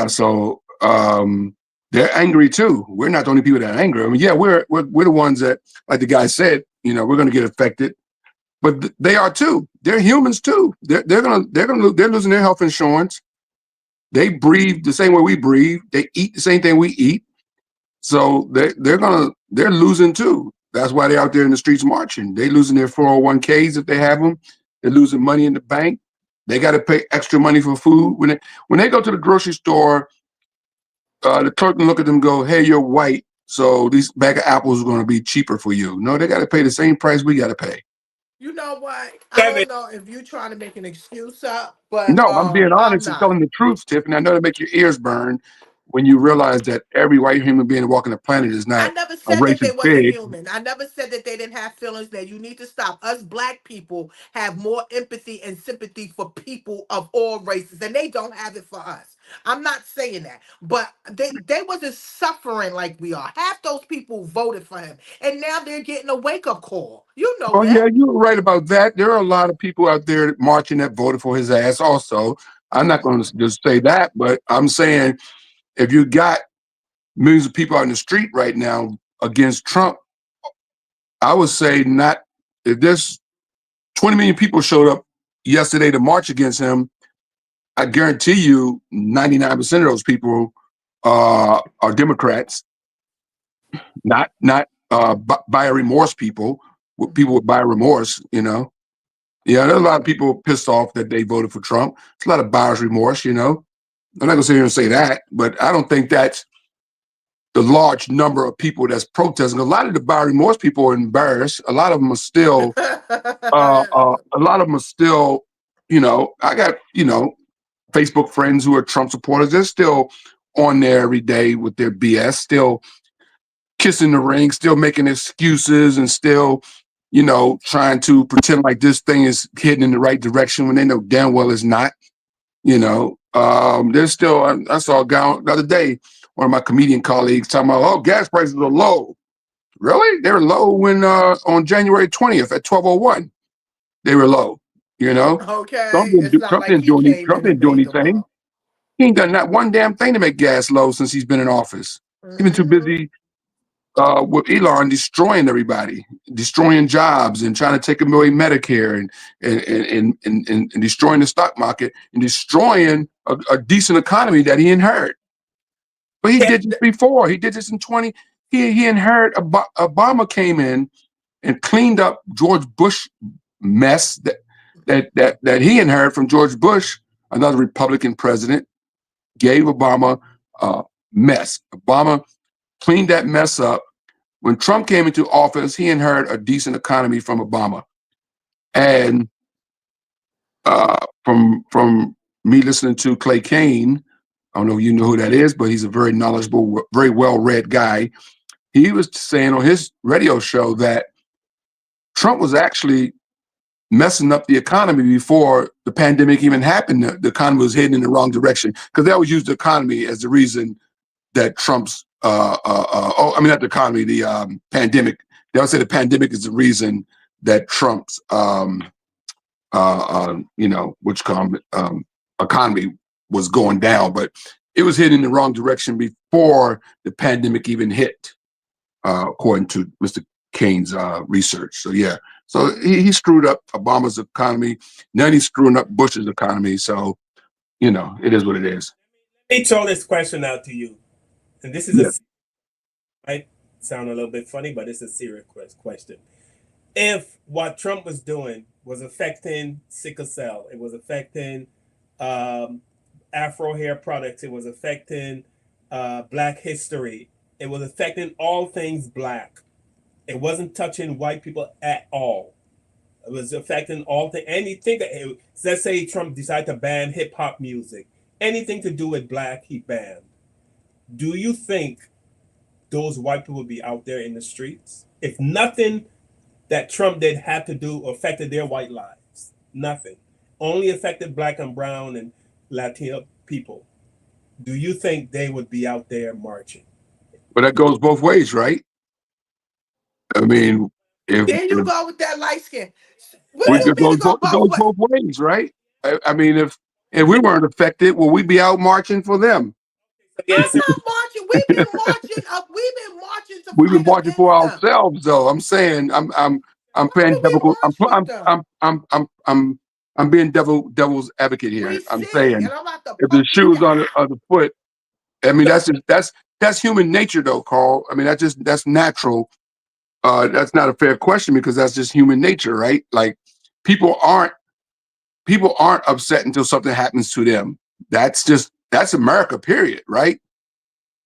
So they're angry too. We're not the only people that are angry. I mean, yeah, we're the ones that, like the guy said, we're going to get affected, but they are too. They're humans too. They're losing their health insurance. They breathe the same way we breathe. They eat the same thing we eat. So they're losing too. That's why they're out there in the streets marching. They're losing their 401ks if they have them. They're losing money in the bank. They got to pay extra money for food. When they go to the grocery store, the clerk can look at them and go, "Hey, you're white, so these bag of apples are going to be cheaper for you." No, they got to pay the same price we got to pay. You know what? I don't know if you're trying to make an excuse up, but No, I'm being honest and telling the truth, Tiffany. I know to make your ears burn when you realize that every white human being walking the planet is not I never a said that they racist wasn't pig. human. I never said that they didn't have feelings. That you need to stop. Us black people have more empathy and sympathy for people of all races, and they don't have it for us. I'm not saying that, but they wasn't suffering like we are. Half those people voted for him, and now they're getting a wake up call. You know Well, that. yeah, you're right about that. There are a lot of people out there marching that voted for his ass also. I'm not going to just say that, but I'm saying if you got millions of people out in the street right now against Trump, I would say not. If there's 20 million people showed up yesterday to march against him, I guarantee you 99% of those people are Democrats, not buyer remorse people with buyer remorse, Yeah, there's a lot of people pissed off that they voted for Trump. It's a lot of buyer's remorse, I'm not gonna sit here and say that, but I don't think that's the large number of people that's protesting. A lot of the buyer remorse people are embarrassed. A lot of them are still, I got, Facebook friends who are Trump supporters. They're still on there every day with their BS, still kissing the ring, still making excuses, and still, trying to pretend like this thing is heading in the right direction when they know damn well it's not. There's still, I saw a guy the other day, one of my comedian colleagues talking about, oh, gas prices are low. Really? They were low when on January 20th at 12:01. They were low, Okay, it's not Trump like didn't he do any, came Trump in and didn't do made them anything. up. He ain't done not one damn thing to make gas low since he's been in office. He's been too busy with Elon destroying everybody, destroying jobs, and trying to take away Medicare, and destroying the stock market, and destroying a decent economy that he inherited. But he did this before. He did this in 20. He inherited. Obama came in and cleaned up George Bush mess that he inherited from George Bush, another Republican president. Gave Obama a mess. Obama cleaned that mess up. When Trump came into office, he inherited a decent economy from Obama. And from me listening to Clay Cane, I don't know if you know who that is, but he's a very knowledgeable, very well-read guy. He was saying on his radio show that Trump was actually messing up the economy before the pandemic even happened. The economy was heading in the wrong direction, because they always use the economy as the reason that Trump's not the economy, the pandemic. They always say the pandemic is the reason that Trump's economy was going down, but it was heading in the wrong direction before the pandemic even hit, according to Mr. Kane's research. So yeah, so he screwed up Obama's economy. Now he's screwing up Bush's economy. So it is what it is. Let me throw this question out to you, and this is might sound a little bit funny, but it's a serious question. If what Trump was doing was affecting sickle cell, it was affecting Afro hair products, it was affecting Black history, it was affecting all things Black. It wasn't touching white people at all. It was affecting all things. Anything. Let's say Trump decided to ban hip hop music. Anything to do with Black, he banned. Do you think those white people would be out there in the streets if nothing that Trump did had to do affected their white lives? Nothing. Only affected Black and brown and Latino people. Do you think they would be out there marching? But that goes both ways, right? I mean, There you go with that light skin. it goes both ways, right? I mean, if If we weren't affected, well, we'd be out marching for them. Yes, I'm not marching. We've been marching. We've been marching to We've been fight marching for against them. ourselves, though. I'm saying, I'm playing We've been devil. marching with them. I'm being devil's advocate here. We I'm see, saying, and I'm about to if the poke you in shoes your on eye. the foot, I mean, that's human nature, though, Carl. I mean, that's natural. That's not a fair question because that's just human nature, right? Like people aren't upset until something happens to them. That's America, period, right?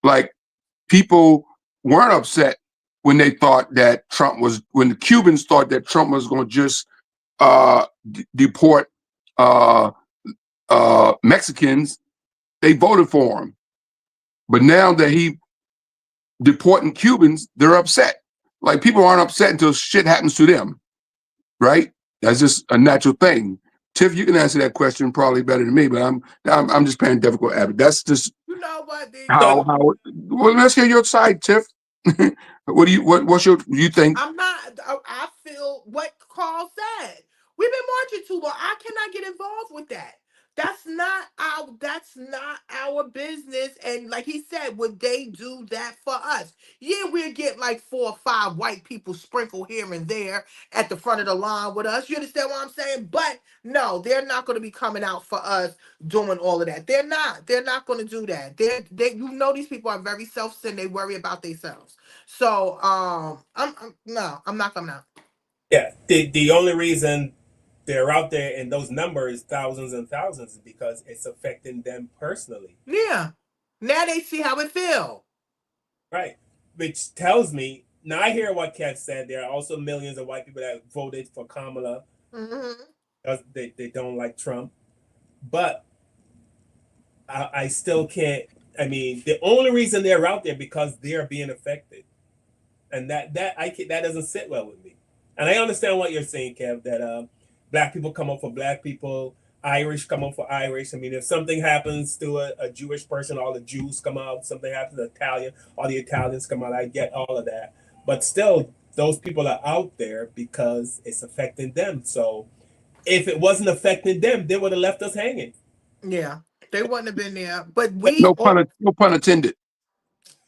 Like people weren't upset when they thought that when the Cubans thought that Trump was going to just deport Mexicans, they voted for him. But now that he deporting Cubans, they're upset. Like people aren't upset until shit happens to them, right? That's just a natural thing. Tiff, you can answer that question probably better than me, but I'm just playing difficult advocate. That's just You know what? how. Well, let's hear your side, Tiff. What do you think? I'm not. I feel what Carl said. We've been marching too long. I cannot get involved with that. That's not our business. And like he said, would they do that for us? Yeah, we'll get like 4 or 5 white people sprinkled here and there at the front of the line with us. You understand what I'm saying? But no, they're not going to be coming out for us doing all of that. They're not. They're not going to do that. You know, these people are very self-centered. They worry about themselves. So I'm not coming out. Yeah, the only reason they're out there in those numbers, thousands and thousands, is because it's affecting them personally. Yeah. Now they see how it feel. Right. Which tells me, now I hear what Kev said. There are also millions of white people that voted for Kamala because they don't like Trump. But I still can't. I mean, the only reason they're out there because they're being affected, and that doesn't sit well with me. And I understand what you're saying, Kev. That black people come up for black people, Irish come up for Irish. I mean, if something happens to a Jewish person, all the Jews come out. Something happens to Italian, all the Italians come out. I get all of that, but still, those people are out there because it's affecting them. So, if it wasn't affecting them, they would have left us hanging. Yeah, they wouldn't have been there. But we no pun intended.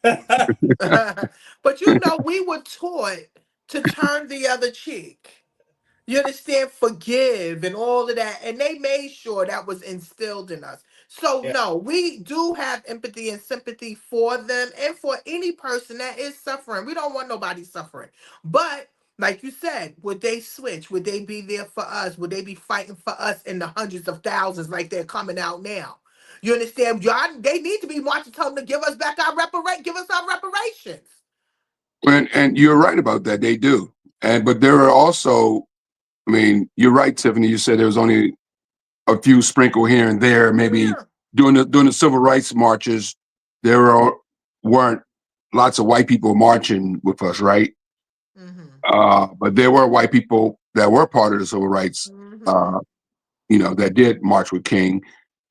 But you know, we were taught to turn the other cheek. You understand? Forgive and all of that. And they made sure that was instilled in us. So no, we do have empathy and sympathy for them and for any person that is suffering. We don't want nobody suffering. But like you said, would they switch? Would they be there for us? Would they be fighting for us in the hundreds of thousands like they're coming out now? You understand? They need to be marching, telling them to give us back our reparations. And you're right about that. They do. But there are also, I mean, you're right, Tiffany. You said there was only a few sprinkled here and there. Maybe during the civil rights marches, weren't lots of white people marching with us, right? But there were white people that were part of the civil rights, that did march with King,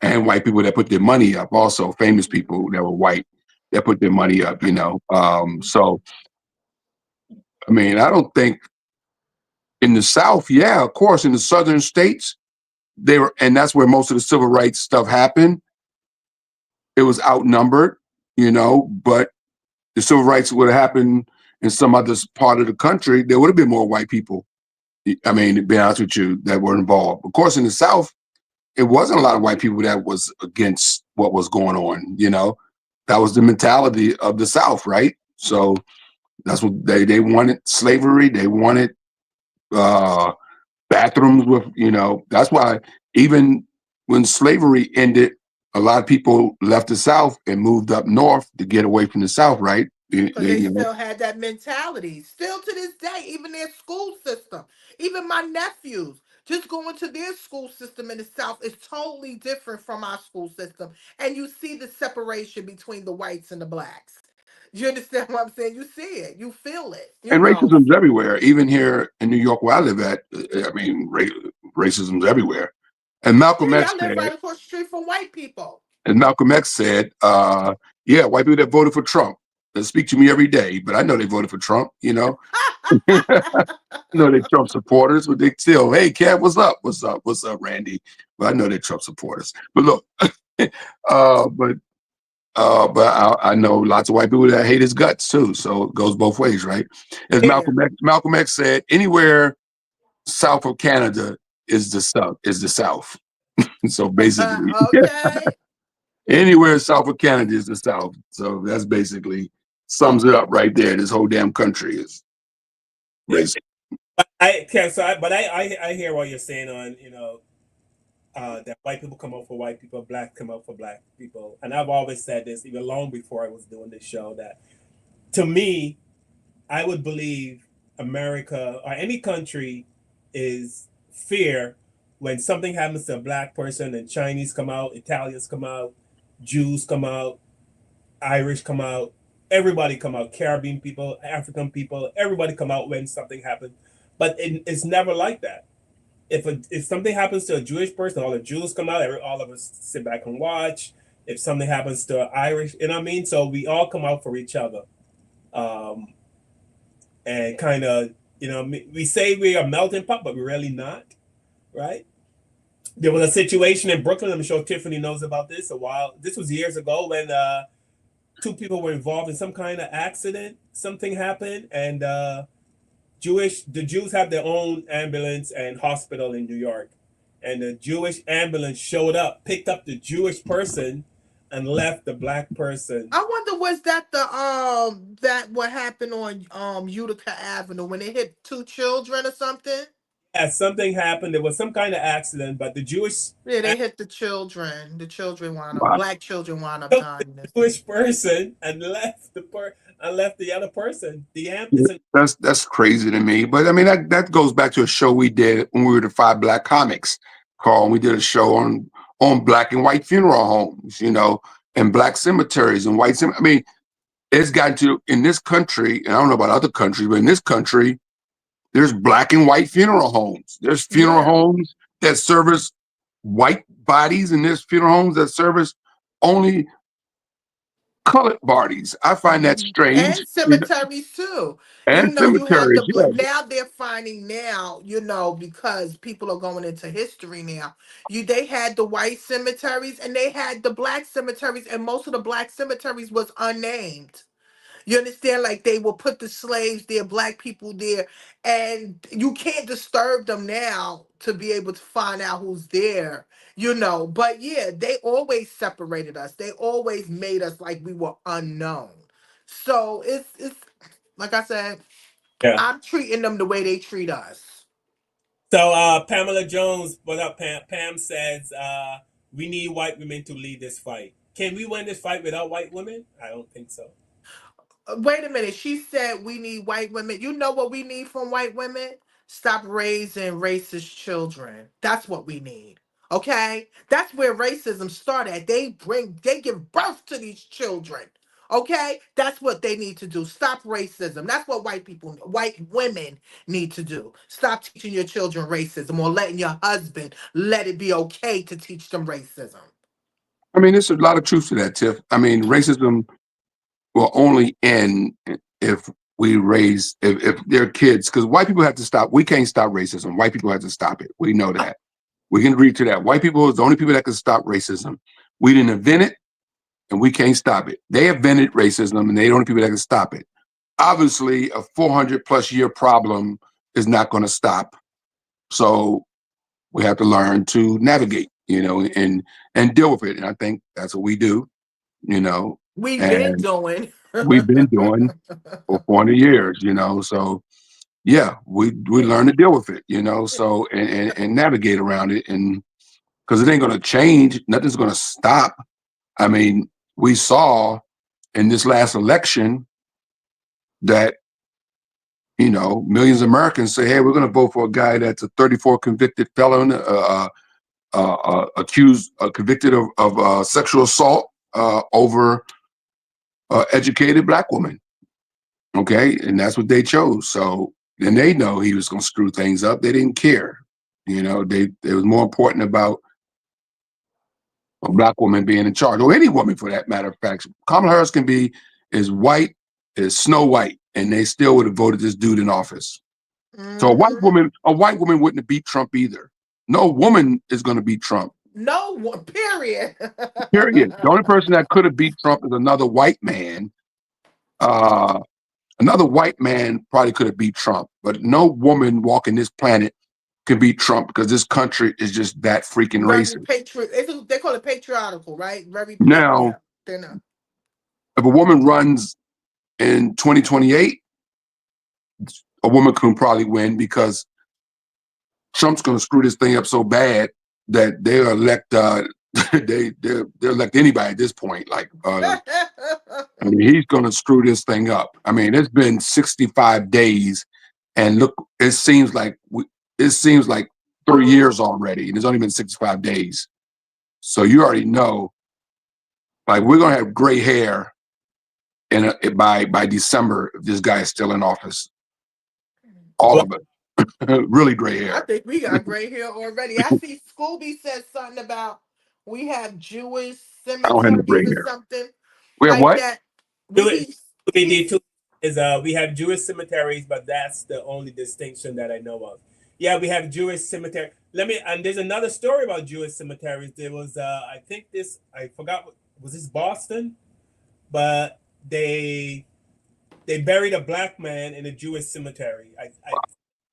and white people that put their money up. Also, famous people that were white that put their money up. So, I mean, I don't think. In the South, yeah, of course, in the southern states, and that's where most of the civil rights stuff happened. It was outnumbered, but the civil rights would have happened in some other part of the country. There would have been more white people, I mean, to be honest with you, that were involved. Of course, in the South, it wasn't a lot of white people that was against what was going on, That was the mentality of the South, right? So that's what they wanted slavery. They wanted bathrooms with, that's why even when slavery ended, a lot of people left the South and moved up north to get away from the South, right? They still had that mentality. Still to this day, even their school system, even my nephews, just going to their school system in the South is totally different from our school system. And you see the separation between the whites and the blacks. You understand what I'm saying? You see it. You feel it. And racism's everywhere. Even here in New York, where I live at, I mean, racism's everywhere. And Malcolm X I live right across the street from white people. And Malcolm X said, white people that voted for Trump, that speak to me every day, but I know they voted for Trump, you know. I know they're Trump supporters, but they still, hey, Kev, what's up? What's up? What's up, Randy? But I know they're Trump supporters. But look, but I know lots of white people that hate his guts too. So it goes both ways, right? As Malcolm X said, anywhere south of Canada is the South. So basically, anywhere south of Canada is the South. So that's basically sums it up right there. This whole damn country is racist. I hear what you're saying on, you know, that white people come out for white people, black come out for black people. And I've always said this, even long before I was doing this show, that to me, I would believe America or any country is fair when something happens to a black person and Chinese come out, Italians come out, Jews come out, Irish come out, everybody come out, Caribbean people, African people, everybody come out when something happens. But it's never like that. If something happens to a Jewish person, all the Jews come out, all of us sit back and watch. If something happens to an Irish, you know what I mean? So we all come out for each other. And kind of, you know, we say we are melting pot, but we're really not, right? There was a situation in Brooklyn, I'm sure Tiffany knows about this this was years ago when two people were involved in some kind of accident. Something happened, and the Jews have their own ambulance and hospital in New York. And the Jewish ambulance showed up, picked up the Jewish person, and left the black person. I wonder, was that that what happened on Utica Avenue when they hit two children or something? Yeah, something happened. There was some kind of accident, but the Jewish they hit the children. The children wound up, black children wound up dying. The Jewish person and left the other person. The ambulance. That's crazy to me. But I mean, that goes back to a show we did when we were the 5 Black Comics, Carl. And we did a show on black and white funeral homes, you know, and black cemeteries and white cemeteries. I mean, it's gotten to, in this country, and I don't know about other countries, but in this country, there's black and white funeral homes. There's funeral homes that service white bodies, and there's funeral homes that service only colored bodies. I find that strange. And cemeteries too. And cemeteries. Now they're finding you know, because people are going into history now. They had the white cemeteries and they had the black cemeteries, and most of the black cemeteries was unnamed. You understand? Like, they will put the slaves there, black people there, and you can't disturb them now to be able to find out who's there, you know. But yeah, they always separated us. They always made us like we were unknown. So it's like I said, I'm treating them the way they treat us. So Pamela Jones, what up, Pam? Pam says, we need white women to lead this fight. Can we win this fight without white women? I don't think so. Wait a minute. She said we need white women. You know what we need from white women? Stop raising racist children. That's what we need. Okay? That's where racism started. They give birth to these children. Okay? That's what they need to do. Stop racism. That's what white women need to do. Stop teaching your children racism, or letting your husband let it be okay to teach them racism. I mean, there's a lot of truth to that, Tiff. I mean, racism will only end if we raise, if they're kids, because white people have to stop. We can't stop racism. White people have to stop it. We know that. We can agree to that. White people is the only people that can stop racism. We didn't invent it, and we can't stop it. They invented racism, and they're the only people that can stop it. Obviously, a 400+ year problem is not going to stop. So we have to learn to navigate, you know, and deal with it. And I think that's what we do, you know. We've been doing for 400 years, you know. So yeah, we learn to deal with it, you know. So and navigate around it, and because it ain't gonna change, nothing's gonna stop. I mean, we saw in this last election that, you know, millions of Americans say, hey, we're gonna vote for a guy that's a 34 convicted felon, convicted of sexual assault over educated black woman. Okay, and that's what they chose. So then they know he was going to screw things up. They didn't care, you know. It was more important about a black woman being in charge, or any woman for that matter of fact. Kamala Harris can be as white is Snow White, and they still would have voted this dude in office. So a white woman wouldn't have beat Trump either. No woman is going to beat Trump. No one, period. Period. The only person that could have beat Trump is another white man. Another white man probably could have beat Trump, but no woman walking this planet could beat Trump because this country is just that freaking racist. They call it patriarchal, right? Now, they're not. If a woman runs in 2028, a woman can probably win because Trump's going to screw this thing up so bad that they'll elect they'll elect anybody at this point. Like, I mean, he's going to screw this thing up. I mean, it's been 65 days, and look, it seems like 3 years already, and it's only been 65 days. So you already know, like, we're going to have gray hair by December if this guy is still in office. All of it. Really gray hair. I think we got gray hair already. I see Scooby said something about we have Jewish I don't have no gray cemeteries or hair. something. We have what? That. We have Jewish cemeteries, but that's the only distinction that I know of. Yeah, we have Jewish cemetery. And there's another story about Jewish cemeteries. There was, I forgot, was this Boston? But they buried a black man in a Jewish cemetery.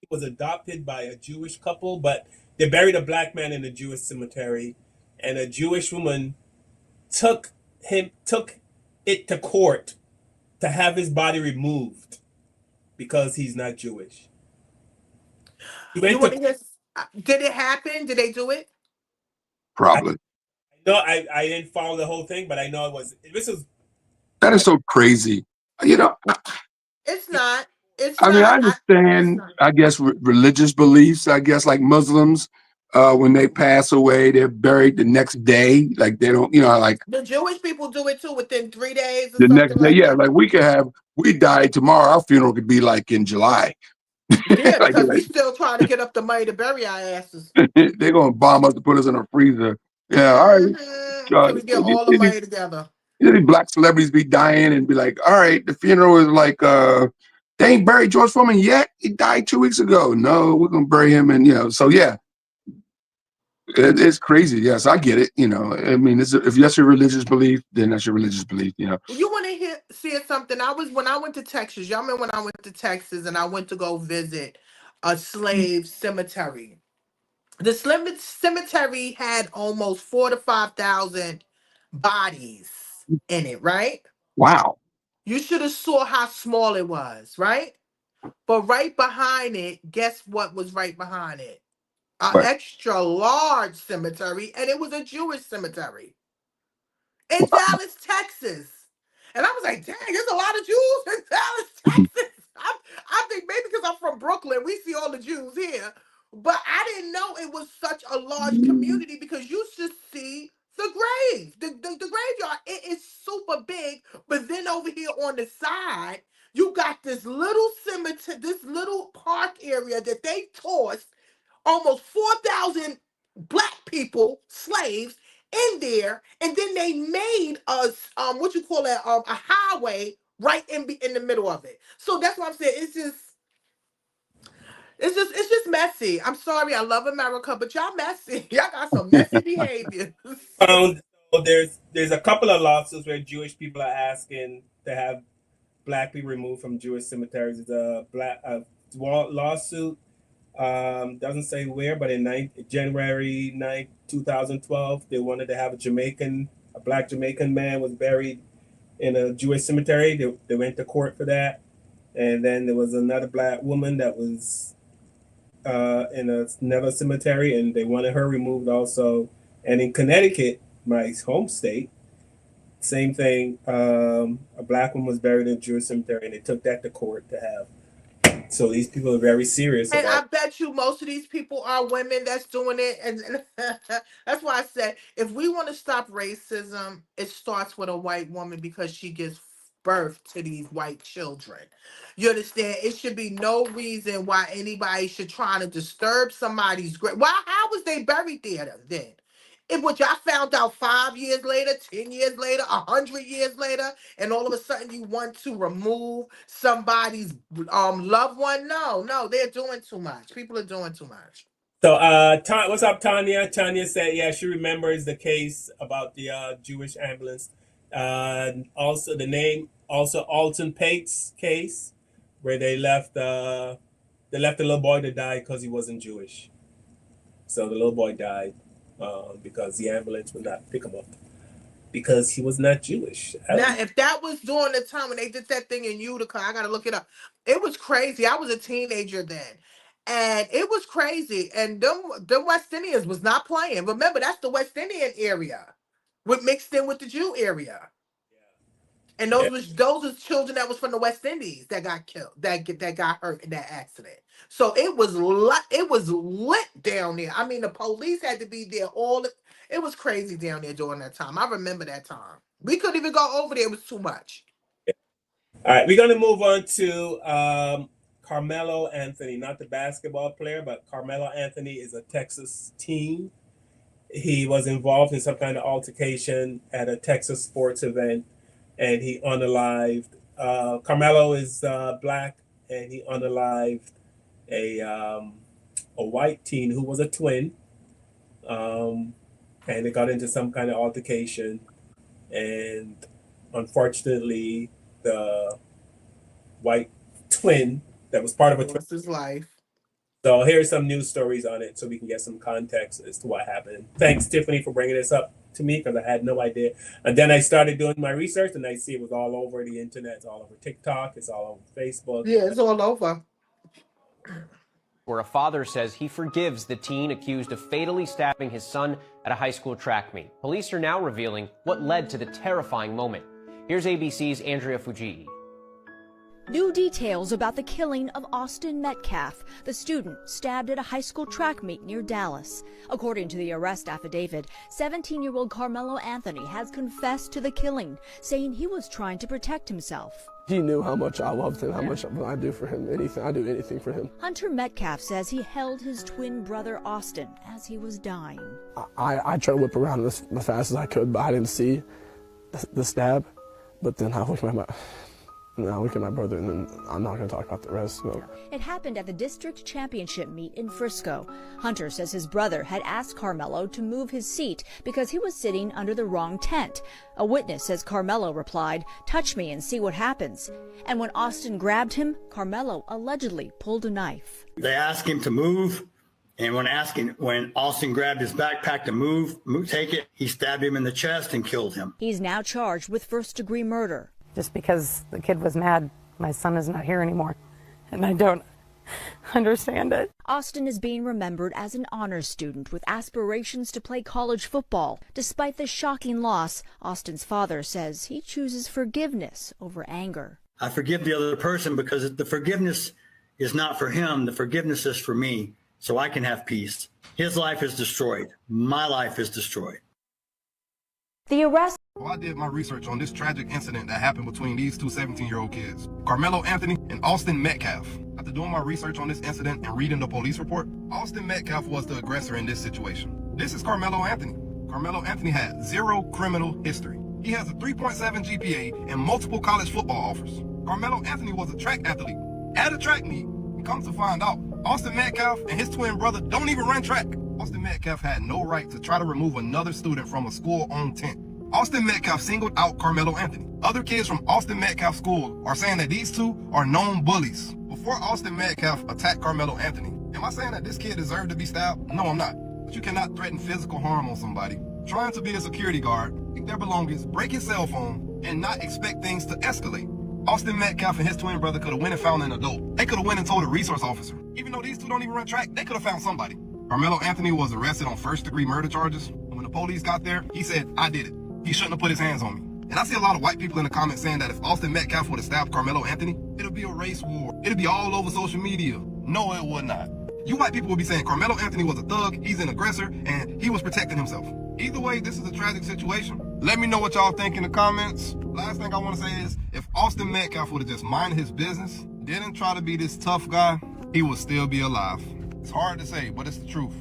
He was adopted by a Jewish couple, but they buried a black man in a Jewish cemetery, and a Jewish woman took it to court to have his body removed because he's not Jewish. Did it happen? Did they do it? Probably. I didn't follow the whole thing, but I know that is so crazy. You know, it's not. I mean, I understand, I guess, religious beliefs, I guess, like Muslims, when they pass away, they're buried the next day. Like, they don't, like. The Jewish people do it too within 3 days. The next day, yeah. Like, we die tomorrow, our funeral could be like in July. Yeah, because we still trying to get up the money to bury our asses. They're going to bomb us to put us in a freezer. Yeah, all right. Can we get all the money together? These black celebrities be dying and be like, all right, the funeral is like, they ain't buried George Foreman yet. He died 2 weeks ago. No, we're going to bury him. And, so yeah, it's crazy. Yes, I get it. I mean, if that's your religious belief, then that's your religious belief, You want to see something? When I went to Texas, y'all remember when I went to Texas and I went to go visit a slave cemetery. The cemetery had almost 4,000 to 5,000 bodies in it, right? Wow. You should have saw how small it was, right? But right behind it, guess what was right behind it? An extra large cemetery, and it was a Jewish cemetery in Dallas, Texas. And I was like, dang, there's a lot of Jews in Dallas, Texas. I think maybe because I'm from Brooklyn, we see all the Jews here. But I didn't know it was such a large community because you should see the grave. The graveyard, it is super big. But then over here on the side, you got this little cemetery, this little park area that they tossed almost 4,000 black people, slaves, in there, and then they made us a highway right in the middle of it. So that's what I'm saying. It's just messy. I'm sorry, I love America, but y'all messy. Y'all got some messy behavior. There's a couple of lawsuits where Jewish people are asking to have black people removed from Jewish cemeteries. It's a lawsuit. Doesn't say where, but in January 9th, 2012, they wanted to have a black Jamaican man was buried in a Jewish cemetery. They went to court for that. And then there was another black woman that was in another cemetery, and they wanted her removed also. And in Connecticut, my home state, same thing. A black woman was buried in a Jewish cemetery, and they took that to court to have. So these people are very serious. And I bet you most of these people are women that's doing it. And that's why I said, if we want to stop racism, it starts with a white woman because she gives birth to these white children. You understand? It should be no reason why anybody should try to disturb somebody's grave. How was they buried there then? What y'all found out 5 years later, 10 years later, 100 years later, and all of a sudden you want to remove somebody's loved one? No, they're doing too much. People are doing too much. So, what's up, Tanya? Tanya said, yeah, she remembers the case about the Jewish ambulance. Also, the name, also Alton Pate's case, where they left the little boy to die because he wasn't Jewish. So the little boy died because the ambulance would not pick him up because he was not Jewish. Now, if that was during the time when they did that thing in Utica, I gotta look it up. It was crazy. I was a teenager then. And it was crazy. And them West Indians was not playing. Remember, that's the West Indian area mixed in with the Jew area. And those was children that was from the West Indies that got killed, that got hurt in that accident. So it was lit down there. I mean, the police had to be there. It was crazy down there during that time. I remember that time. We couldn't even go over there. It was too much. All right, we're gonna move on to Carmelo Anthony, not the basketball player, but Carmelo Anthony is a Texas teen. He was involved in some kind of altercation at a Texas sports event, and he unalived. Carmelo is black, and he unalived a white teen who was a twin, and they got into some kind of altercation, and unfortunately, the white twin that was part of a Lost his life. So here's some news stories on it so we can get some context as to what happened. Thanks, Tiffany, for bringing this up to me because I had no idea. And then I started doing my research and I see it was all over the internet. It's all over TikTok. It's all over Facebook. Yeah, it's all over. Where a father says he forgives the teen accused of fatally stabbing his son at a high school track meet. Police are now revealing what led to the terrifying moment. Here's ABC's Andrea Fujii. New details about the killing of Austin Metcalf, the student stabbed at a high school track meet near Dallas. According to the arrest affidavit, 17-year-old Carmelo Anthony has confessed to the killing, saying he was trying to protect himself. He knew how much I loved him, how much I do for him, anything. I do anything for him. Hunter Metcalf says he held his twin brother Austin as he was dying. I tried to whip around as fast as I could, but I didn't see the stab. But then I looked at my brother, and then I'm not going to talk about the rest. No. It happened at the district championship meet in Frisco. Hunter says his brother had asked Carmelo to move his seat because he was sitting under the wrong tent. A witness says Carmelo replied, "Touch me and see what happens." And when Austin grabbed him, Carmelo allegedly pulled a knife. They asked him to move, and when Austin grabbed his backpack to take it, he stabbed him in the chest and killed him. He's now charged with first-degree murder. Just because the kid was mad, my son is not here anymore, and I don't understand it. Austin is being remembered as an honors student with aspirations to play college football. Despite the shocking loss, Austin's father says he chooses forgiveness over anger. I forgive the other person because the forgiveness is not for him. The forgiveness is for me, so I can have peace. His life is destroyed. My life is destroyed. The arrest. Well, I did my research on this tragic incident that happened between these two 17-year-old kids, Carmelo Anthony and Austin Metcalf. After doing my research on this incident and reading the police report, Austin Metcalf was the aggressor in this situation. This is Carmelo Anthony. Carmelo Anthony had 0 criminal history. He has a 3.7 GPA and multiple college football offers. Carmelo Anthony was a track athlete at a track meet. And comes to find out, Austin Metcalf and his twin brother don't even run track. Austin Metcalf had no right to try to remove another student from a school-owned tent. Austin Metcalf singled out Carmelo Anthony. Other kids from Austin Metcalf school are saying that these two are known bullies. Before Austin Metcalf attacked Carmelo Anthony, am I saying that this kid deserved to be stabbed? No, I'm not. But you cannot threaten physical harm on somebody. Trying to be a security guard, take their belongings, break his cell phone, and not expect things to escalate. Austin Metcalf and his twin brother could have went and found an adult. They could have went and told a resource officer. Even though these two don't even run track, they could have found somebody. Carmelo Anthony was arrested on first-degree murder charges. When the police got there, he said, "I did it. He shouldn't have put his hands on me." And I see a lot of white people in the comments saying that if Austin Metcalf would have stabbed Carmelo Anthony, it'll be a race war. It'll be all over social media. No, it would not. You white people would be saying Carmelo Anthony was a thug, he's an aggressor, and he was protecting himself. Either way, this is a tragic situation. Let me know what y'all think in the comments. Last thing I want to say is, if Austin Metcalf would have just minded his business, didn't try to be this tough guy, he would still be alive. It's hard to say, but it's the truth.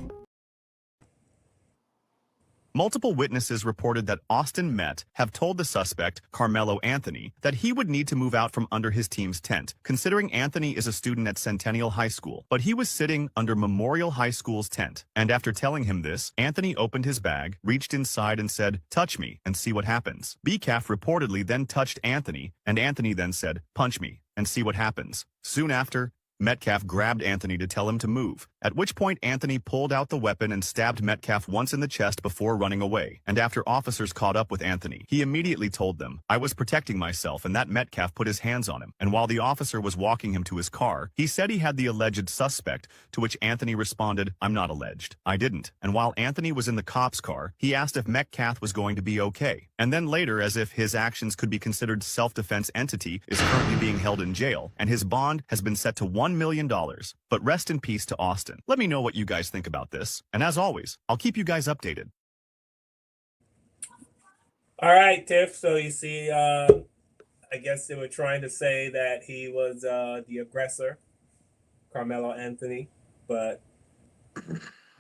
Multiple witnesses reported that Austin Met have told the suspect, Carmelo Anthony, that he would need to move out from under his team's tent, considering Anthony is a student at Centennial High School. But he was sitting under Memorial High School's tent. And after telling him this, Anthony opened his bag, reached inside and said, "Touch me and see what happens." BCAF reportedly then touched Anthony, and Anthony then said, "Punch me and see what happens." Soon after, Metcalf grabbed Anthony to tell him to move, at which point Anthony pulled out the weapon and stabbed Metcalf once in the chest before running away. And after officers caught up with Anthony, he immediately told them, "I was protecting myself," and that Metcalf put his hands on him. And while the officer was walking him to his car, he said he had the alleged suspect, to which Anthony responded, "I'm not alleged. I didn't." And while Anthony was in the cop's car, he asked if Metcalf was going to be okay. And then later, as if his actions could be considered self-defense entity, is currently being held in jail, and his bond has been set to $1 million. But rest in peace to Austin. Let me know what you guys think about this. And as always, I'll keep you guys updated. All right, Tiff. So you see, I guess they were trying to say that he was the aggressor, Carmelo Anthony, but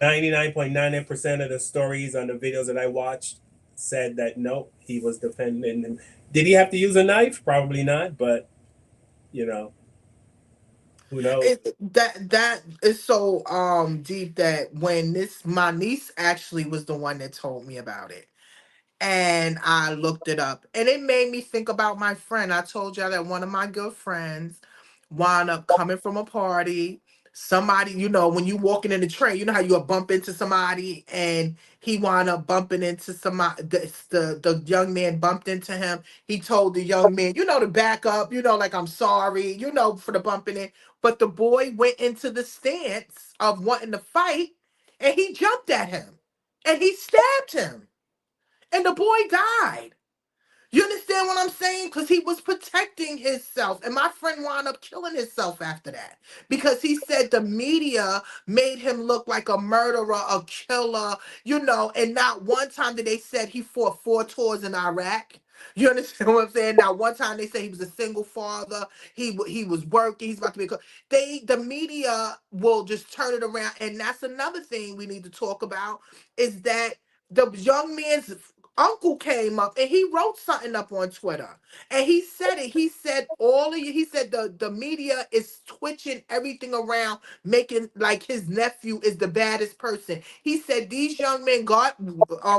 99.99% of the stories on the videos that I watched said that no, he was defending him. Did he have to use a knife? Probably not, but you know, who knows? That is so deep that when my niece actually was the one that told me about it. And I looked it up and it made me think about my friend. I told y'all that one of my good friends wound up coming from a party. Somebody, when you walking in the train, you know how you bump into somebody and he wound up bumping into somebody. The young man bumped into him. He told the young man, to back up, like, "I'm sorry, for the bumping in." But the boy went into the stance of wanting to fight and he jumped at him and he stabbed him. And the boy died. You understand what I'm saying? Because he was protecting himself. And my friend wound up killing himself after that. Because he said the media made him look like a murderer, a killer, and not one time did they said he fought 4 tours in Iraq. You understand what I'm saying? Now, one time they say he was a single father. He was working. He's about to be the media will just turn it around. And that's another thing we need to talk about is that the young man's uncle came up and he wrote something up on Twitter and he said it. He said he said the media is twitching everything around, making like his nephew is the baddest person. He said these young men got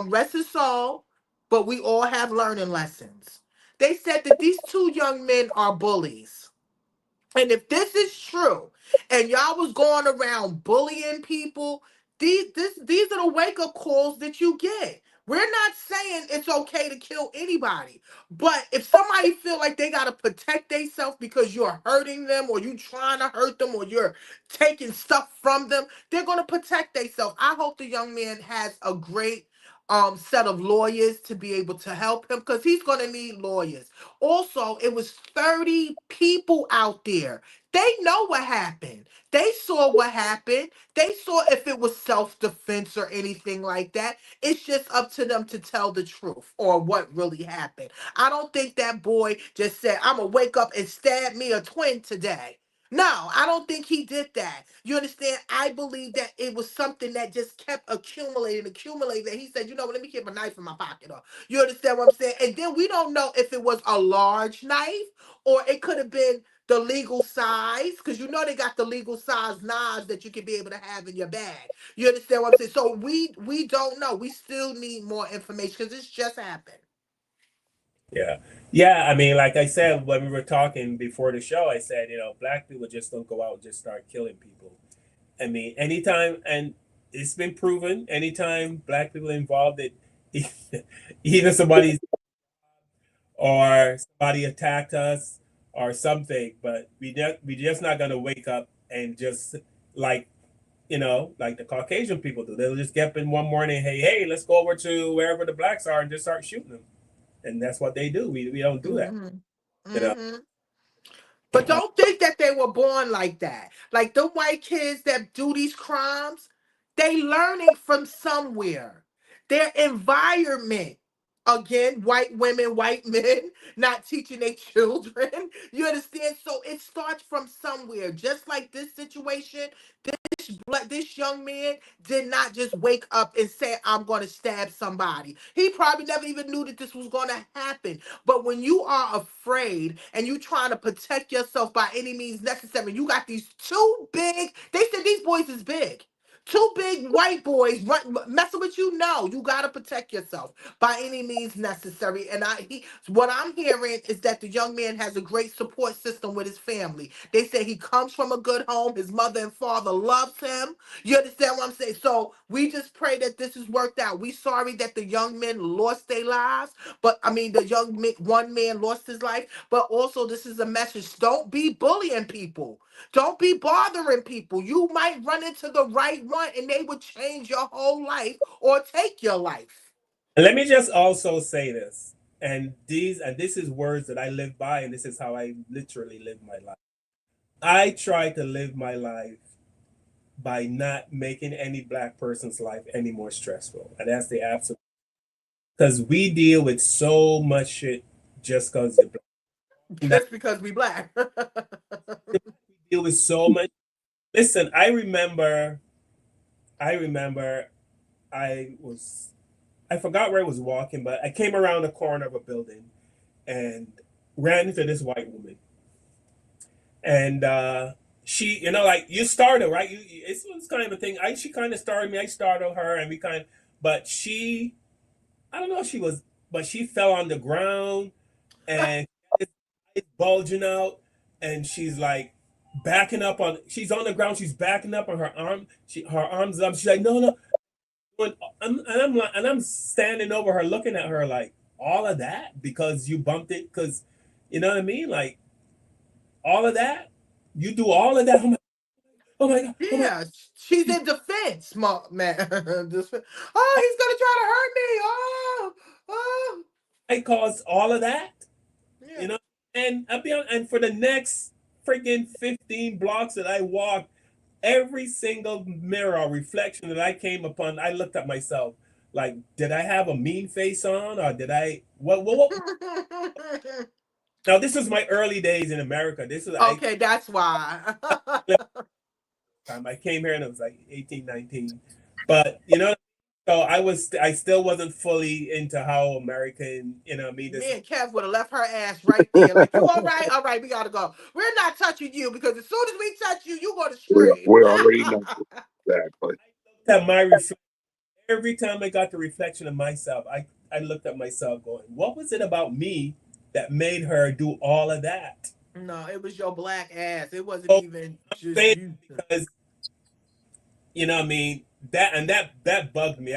rest his soul, but we all have learning lessons. They said that these 2 young men are bullies. And if this is true and y'all was going around bullying people, these are the wake-up calls that you get. We're not saying it's okay to kill anybody, but if somebody feel like they got to protect themselves because you're hurting them or you trying to hurt them or you're taking stuff from them, they're going to protect themselves. I hope the young man has a great set of lawyers to be able to help him because he's going to need lawyers. Also, it was 30 people out there. They know what happened. They saw what happened. They saw if it was self-defense or anything like that. It's just up to them to tell the truth or what really happened. I don't think that boy just said, "I'm going to wake up and stab me a twin today." No, I don't think he did that. You understand? I believe that it was something that just kept accumulating. That he said, let me keep a knife in my pocket. Or, you understand what I'm saying? And then we don't know if it was a large knife or it could have been the legal size, because they got the legal size knives that you can be able to have in your bag. You understand what I'm saying? So we don't know. We still need more information because it's just happened. Yeah. I mean, like I said, when we were talking before the show, I said, Black people just don't go out and just start killing people. I mean, anytime, and it's been proven, anytime Black people involved in either somebody or somebody attacked us or something, but we just not gonna wake up and just like the Caucasian people do. They'll just get up in one morning, hey, let's go over to wherever the blacks are and just start shooting them. And that's what they do. We don't do that. Mm-hmm. But don't think that they were born like that. Like the white kids that do these crimes, they learning from somewhere. Their environment Again, white women, white men not teaching their children. You understand? So it starts from somewhere. Just like this situation, this young man did not just wake up and say, I'm going to stab somebody. He probably never even knew that this was going to happen. But when you are afraid and you trying to protect yourself by any means necessary, you got these two big, they said these boys is big. Two big white boys messing with you. No, you gotta protect yourself by any means necessary. And what I'm hearing is that the young man has a great support system with his family. They say he comes from a good home. His mother and father loves him. You understand what I'm saying? So we just pray that this is worked out. We sorry that the young men lost their lives, but I mean one man lost his life. But also this is a message: don't be bullying people. Don't be bothering people. You might run into the right one and they would change your whole life or take your life. And let me just also say this, and this is words that I live by, and this is how I literally live my life. I try to live my life by not making any Black person's life any more stressful. And that's the absolute, because we deal with so much shit just because you're Black. Just because we Black. We deal with so much. Listen, I remember I forgot where I was walking, but I came around the corner of a building and ran into this white woman. And she, like you started, right? It's kind of a thing. She kind of started me. I started her, and but she, I don't know if she was, but she fell on the ground and it's bulging out, and she's like backing up she's on the ground. She's backing up on her arm. Her arms up. She's like, no. And I'm standing over her, looking at her like, all of that because you bumped it, because you know what I mean, like all of that, you do all of that. Oh my God. Yeah, she's in defense, man. Oh, he's gonna try to hurt me. Oh. I caused all of that, and I'll be on. And for the next freaking 15 blocks that I walked, every single mirror or reflection that I came upon, I looked at myself like, did I have a mean face on, or did I what? Now this was my early days in America. This is okay. That's why. I came here and it was like 18, 19, but so I still wasn't fully into how American, me and Kev would have left her ass right there. Like, you all right? All right, we gotta go. We're not touching you, because as soon as we touch you, you go to stream. We already know exactly. At my reflection, every time I got the reflection of myself, I looked at myself going, what was it about me that made her do all of that? No, it was your Black ass. It wasn't even just you. Because, I mean, that bugged me.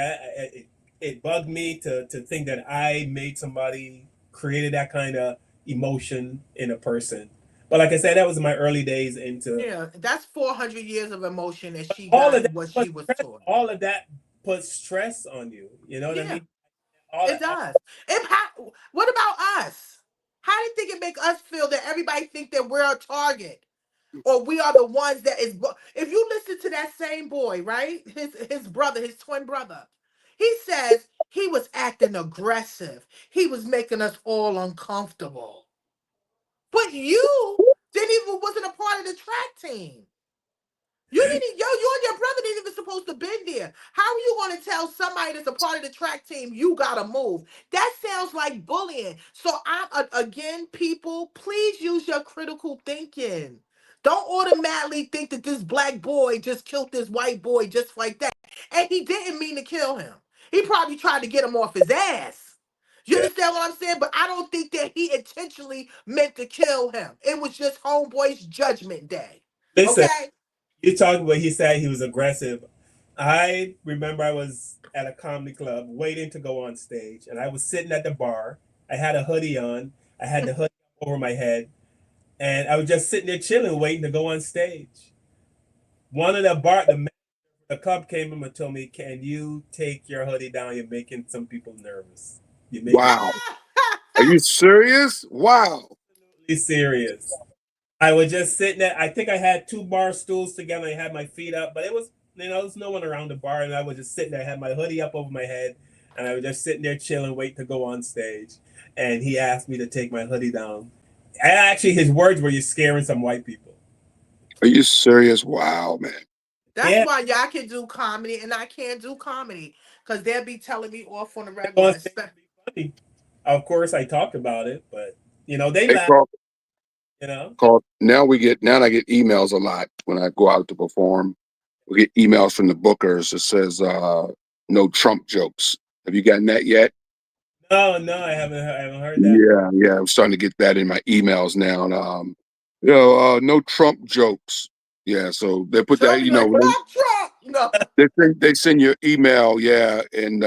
It bugged me to think that I made somebody, created that kind of emotion in a person. But like I said, that was my early days into. Yeah, that's 400 years of emotion that she got what she was taught. All of that puts stress on you. You know what I mean? It does. What about us? How do you think it make us feel that everybody think that we're a target? Or we are the ones that is. If you listen to that same boy, right? His brother, his twin brother, he says he was acting aggressive. He was making us all uncomfortable. But you wasn't a part of the track team. You and your brother didn't even supposed to been there. How are you going to tell somebody that's a part of the track team you gotta move? That sounds like bullying. So again, people, please use your critical thinking. Don't automatically think that this Black boy just killed this white boy just like that. And he didn't mean to kill him. He probably tried to get him off his ass. You understand what I'm saying? But I don't think that he intentionally meant to kill him. It was just homeboy's judgment day. Listen, okay? You talked about he said he was aggressive. I remember I was at a comedy club waiting to go on stage, and I was sitting at the bar. I had a hoodie on. I had the hoodie over my head, and I was just sitting there chilling, waiting to go on stage. One of the club came in and told me, "Can you take your hoodie down? You're making some people nervous." Wow. Are you serious? Wow. Absolutely serious. I was just sitting there. I think I had 2 bar stools together. I had my feet up, but it was, there was no one around the bar, and I was just sitting there. I had my hoodie up over my head, and I was just sitting there chilling, waiting to go on stage. And he asked me to take my hoodie down. And actually, his words were, "You're scaring some white people." Are you serious? Wow, man. That's why y'all can do comedy and I can't do comedy. Because they'll be telling me off on the regular. Funny. Of course, I talked about it, but you know, they Hey, laugh. Carl, You know, now I get emails a lot when I go out to perform. We get emails from the bookers that says no Trump jokes. Have you gotten that yet? no, I haven't heard that. Yeah, I'm starting to get that in my emails now. And, no Trump jokes. Yeah, so they put that, Trump. No. they send you email, and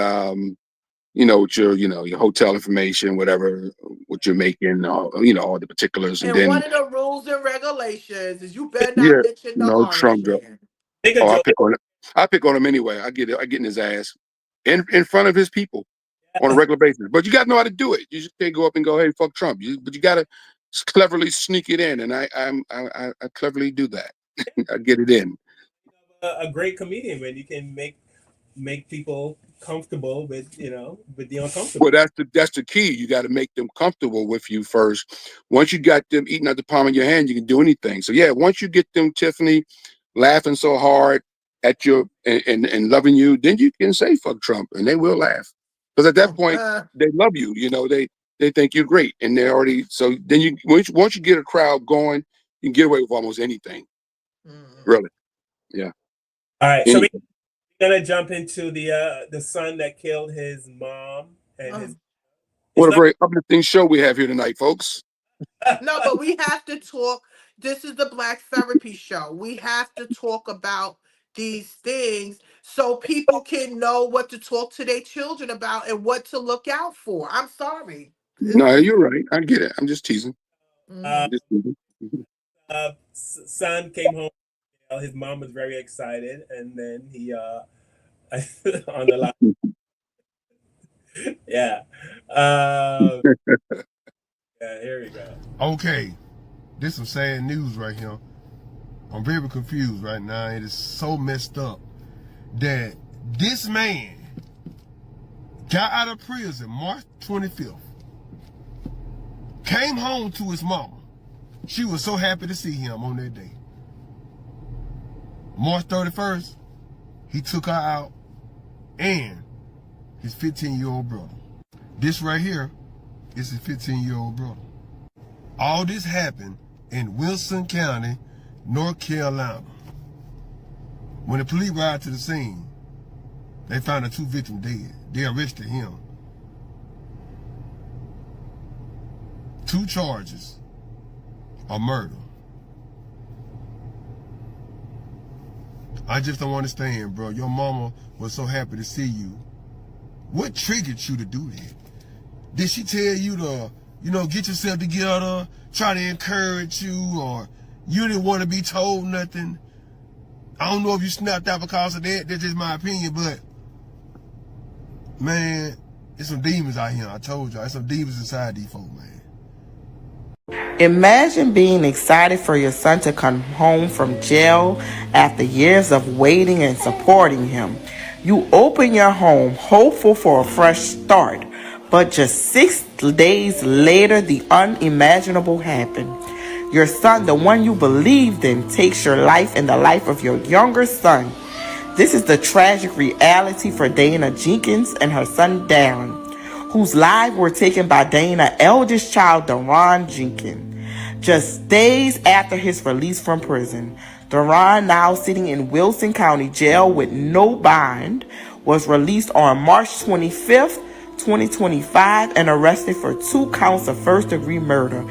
with your hotel information, whatever, what you're making, all the particulars, and And then one of the rules and regulations is you better not mention the no orange Trump joke. man. Oh, I pick on him anyway. I get in his ass in front of his people on a regular basis. But you got to know how to do it. You just can't go up and go, "Hey, fuck Trump." But you got to cleverly sneak it in, and I cleverly do that. I get it in. A great comedian when you can make people comfortable with with the uncomfortable. Well, that's the key. You got to make them comfortable with you first. Once you got them eating at the palm of your hand, you can do anything. So yeah, once you get them, Tiffany, laughing so hard at you and loving you, then you can say "fuck Trump" and they will laugh. Because at that point, they love you. They think you're great, and they already. So then once you get a crowd going, you can get away with almost anything. Really, yeah. All right, so we're gonna jump into the son that killed his mom and his. What a very uplifting show we have here tonight, folks. No, but we have to talk. This is the Black Therapy Show. We have to talk about these things so people can know what to talk to their children about and what to look out for. I'm sorry. No, you're right. I get it. I'm just teasing. Son came home. His mom was very excited, and then he on the line. Yeah. Yeah, here we go. Okay, this is some sad news right here. I'm very confused right now. It is so messed up that this man got out of prison March 25th, came home to his mama. She was so happy to see him on that day. March 31st, he took her out and his 15-year-old brother. This right here is his 15-year-old brother. All this happened in Wilson County, North Carolina. When the police arrived to the scene, they found the two victims dead. They arrested him. 2 charges of murder. I just don't understand, bro. Your mama was so happy to see you. What triggered you to do that? Did she tell you to, get yourself together, try to encourage you, or you didn't want to be told nothing? I don't know if you snapped out because of that. That's just my opinion, but man, there's some demons out here. I told you, there's some demons inside these folks, man. Imagine being excited for your son to come home from jail after years of waiting and supporting him. You open your home hopeful for a fresh start, but just 6 days later, the unimaginable happened. Your son, the one you believed in, takes your life and the life of your younger son. This is the tragic reality for Dana Jenkins and her son Darren, whose lives were taken by Dana's eldest child, Deron Jenkins. Just days after his release from prison, Deron, now sitting in Wilson County Jail with no bond, was released on March 25th, 2025 and arrested for 2 counts of first-degree murder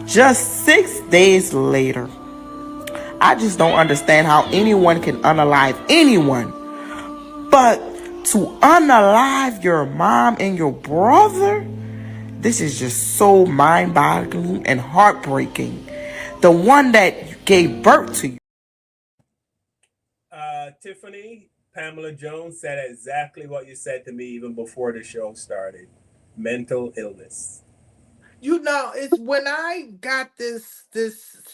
just 6 days later. I just don't understand how anyone can unalive anyone, but to unalive your mom and your brother? This is just so mind-boggling and heartbreaking. The one that gave birth to you. Tiffany, Pamela Jones said exactly what you said to me even before the show started. Mental illness. It's when I got this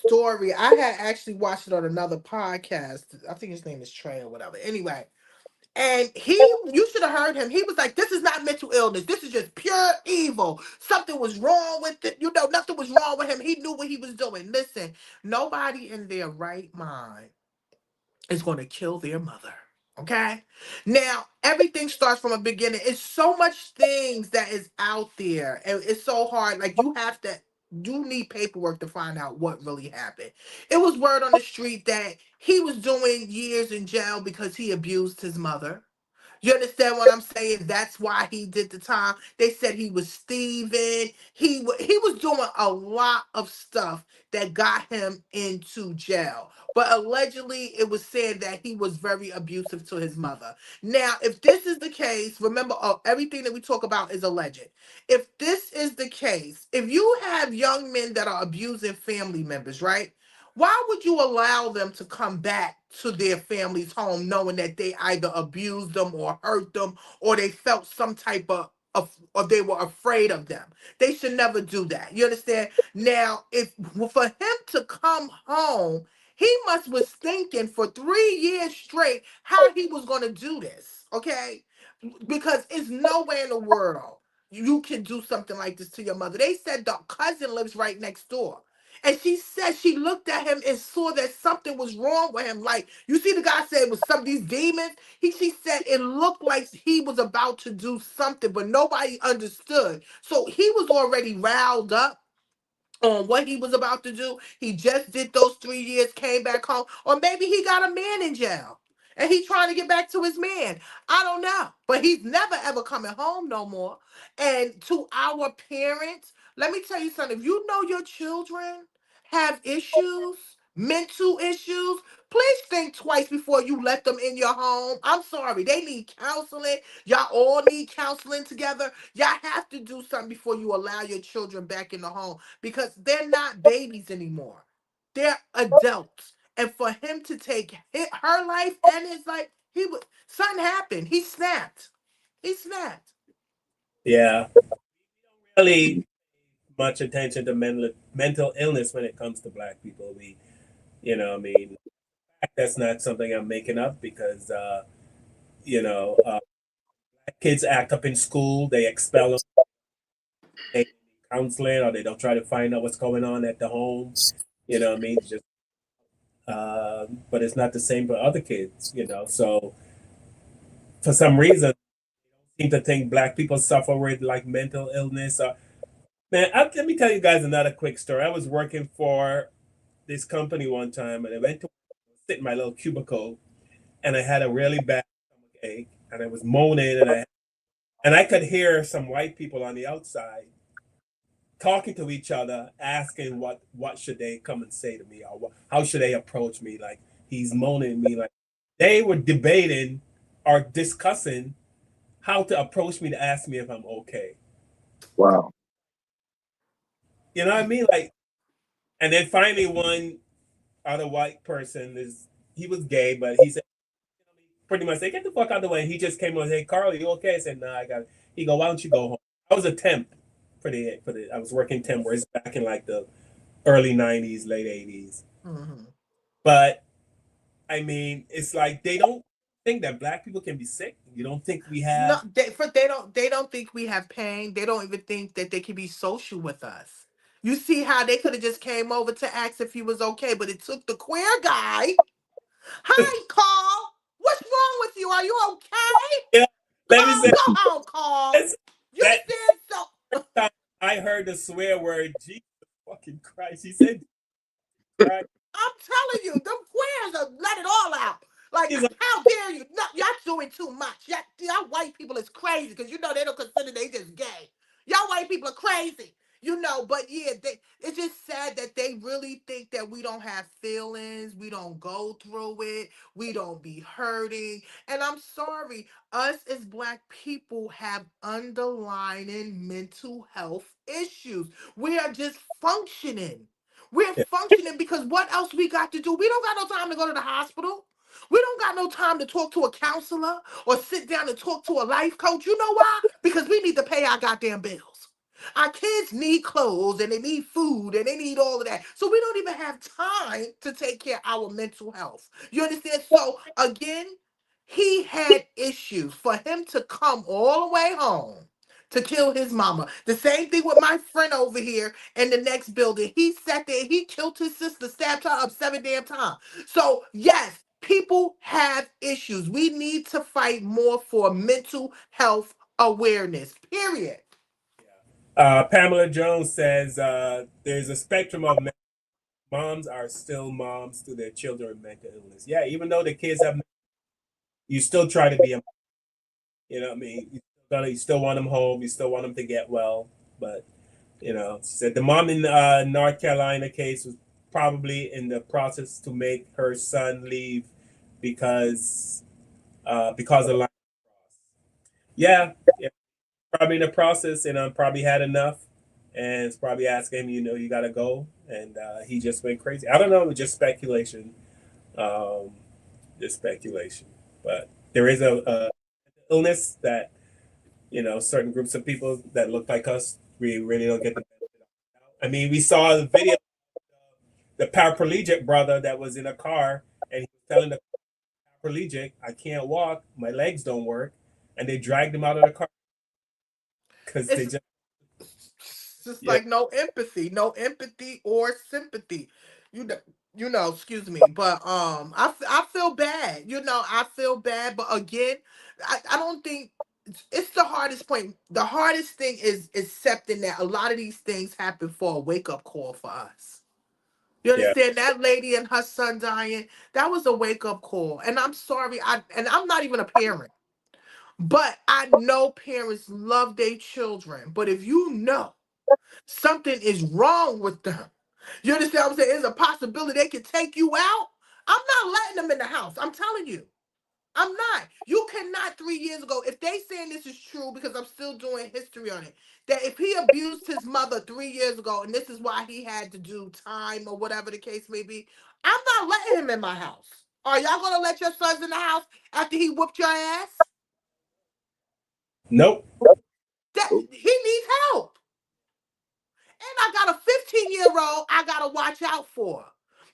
story, I had actually watched it on another podcast. I think his name is Trey or whatever. Anyway, And you should have heard him. He was like, this is not mental illness. This is just pure evil. Something was wrong with it. Nothing was wrong with him. He knew what he was doing. Listen, nobody in their right mind is going to kill their mother. Okay? Now, everything starts from a beginning. It's so much things that is out there. And it's so hard. Like, you need paperwork to find out what really happened. It was word on the street that he was doing years in jail because he abused his mother. You understand what I'm saying? That's why he did the time. They said he was thieving. He was doing a lot of stuff that got him into jail. But allegedly, it was said that he was very abusive to his mother. Now, if this is the case, remember, everything that we talk about is alleged. If this is the case, if you have young men that are abusing family members, right? Why would you allow them to come back to their family's home knowing that they either abused them or hurt them or they felt some type of or they were afraid of them? They should never do that. You understand? Now, for him to come home, he was thinking for 3 years straight how he was going to do this. Okay? Because it's nowhere in the world you can do something like this to your mother. They said the cousin lives right next door. And she said she looked at him and saw that something was wrong with him. Like, you see, the guy said it was some of these demons. She said it looked like he was about to do something, but nobody understood. So he was already riled up on what he was about to do. He just did those 3 years, came back home, or maybe he got a man in jail and he's trying to get back to his man. I don't know, but he's never ever coming home no more. And to our parents, let me tell you something. If you know your children have issues, mental issues, please think twice before you let them in your home. I'm sorry, they need counseling. Y'all all need counseling together. Y'all have to do something before you allow your children back in the home because they're not babies anymore. They're adults. And for him to take her life and his life, something happened. He snapped. He snapped. Yeah. Really much attention to mental illness when it comes to Black people. That's not something I'm making up because, kids act up in school, they expel them, they counseling, or they don't try to find out what's going on at the home. Just, but it's not the same for other kids, So for some reason, I seem to think Black people suffer with like mental illness. Man, let me tell you guys another quick story. I was working for this company one time, and I went to sit in my little cubicle, and I had a really bad stomach ache, and I was moaning, and I could hear some white people on the outside talking to each other, asking what should they come and say to me, or how should they approach me? Like, he's moaning at me, like they were debating or discussing how to approach me to ask me if I'm okay. Wow. You know what I mean? Like, and then finally one other white person he was gay, but he said pretty much say, get the fuck out of the way. And he just came on and said, hey, Carl, you okay? I said, nah, I got it. He go, why don't you go home? I was a temp I was working temp where it's back in like the early 90s, late 80s. Mm-hmm. But I mean, it's like they don't think that Black people can be sick. You don't think we have they don't think we have pain. They don't even think that they can be social with us. You see how they could have just came over to ask if he was okay, but it took the queer guy. Hi, Carl. What's wrong with you? Are you okay? Yeah, let me say, go home, Carl. You said so. I heard the swear word, Jesus fucking Christ. He said, right? I'm telling you, them queers are let it all out. Like, how dare you? No, y'all doing too much. Y'all white people is crazy because they don't consider they just gay. Y'all white people are crazy. But yeah, it's just sad that they really think that we don't have feelings, we don't go through it, we don't be hurting. And I'm sorry, us as Black people have underlying mental health issues. We are just functioning. We're functioning because what else we got to do? We don't got no time to go to the hospital. We don't got no time to talk to a counselor or sit down and talk to a life coach. You know why? Because we need to pay our goddamn bills. Our kids need clothes and they need food and they need all of that. So we don't even have time to take care of our mental health. You understand? So again, He had issues for him to come all the way home to kill his mama. The same thing with my friend over here in the next building. He sat there, he killed his sister, stabbed her up 7 damn times. So, yes, people have issues. We need to fight more for mental health awareness, period. Pamela Jones says there's a spectrum of moms are still moms to their children with mental illness. Yeah, even though the kids have, you still try to be a, you know what I mean? You still want them home. You still want them to get well. But, you know, said the mom in North Carolina case was probably in the process to make her son leave because of line. Yeah, probably in the process, and probably had enough, and it's probably asking him, you know, you got to go, and he just went crazy. I don't know, just speculation, but there is a illness that, you know, certain groups of people that look like us, we really don't get the benefit of. I mean, we saw the video, the paraplegic brother that was in a car, and he was telling the paraplegic, I can't walk, my legs don't work, and they dragged him out of the car because they just like no empathy or sympathy. You know, excuse me, but I feel bad. You know, I feel bad, but again, I don't think it's the hardest point. The hardest thing is accepting that a lot of these things happen for a wake up call for us. You understand? That lady and her son dying, that was a wake up call. And I'm sorry, I'm not even a parent. But I know parents love their children. But if you know something is wrong with them, you understand what I'm saying? There's a possibility they could take you out. I'm not letting them in the house. I'm telling you. I'm not. You cannot 3 years ago, if they saying this is true, because I'm still doing history on it, that if he abused his mother 3 years ago, and this is why he had to do time or whatever the case may be, I'm not letting him in my house. Are y'all going to let your sons in the house after he whooped your ass? Nope. He needs help. And I got a 15-year-old I got to watch out for.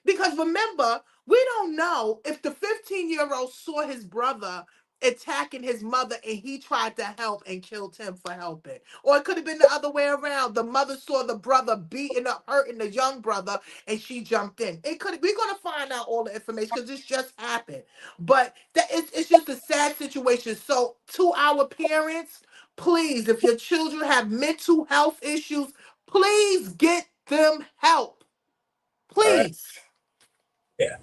Because remember, we don't know if the 15-year-old saw his brother attacking his mother and he tried to help and killed him for helping. Or it could have been the other way around. The mother saw the brother beating up, hurting the young brother, and she jumped in. We're going to find out all the information because this just happened. But it's just a sad situation. So to our parents, please, if your children have mental health issues, please get them help. Please. Yeah.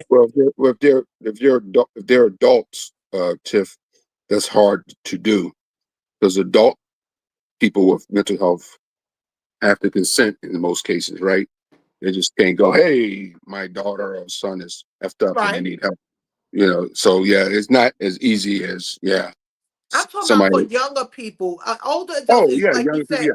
Well, if they're adults, Tiff, that's hard to do because adult people with mental health have to consent in most cases, right? They just can't go, hey, my daughter or son is effed up and they need help. You know, so yeah, it's not as easy as I'm talking somebody. about for younger people, older adults. Oh It's yeah, like young you people. said, Yeah,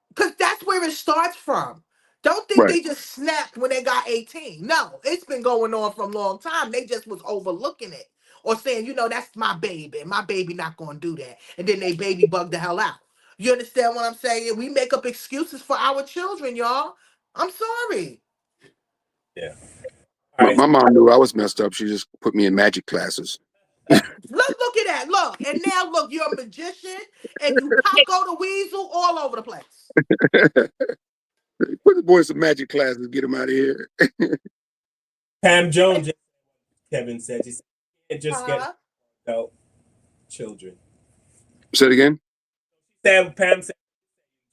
because that's where it starts from. Don't think right. they just snapped when they got 18. No, it's been going on for a long time. They just was overlooking it or saying, you know, that's my baby. My baby not going to do that. And then they baby bug the hell out. You understand what I'm saying? We make up excuses for our children, y'all. I'm sorry. Yeah. My mom knew I was messed up. She just put me in magic classes. Let's look at that. Look. And now look, you're a magician and you Paco the Weasel all over the place. Put the boys some magic classes, get them out of here. Pam Jones, Kevin said, you can't just get adult children. Say it again. Pam said,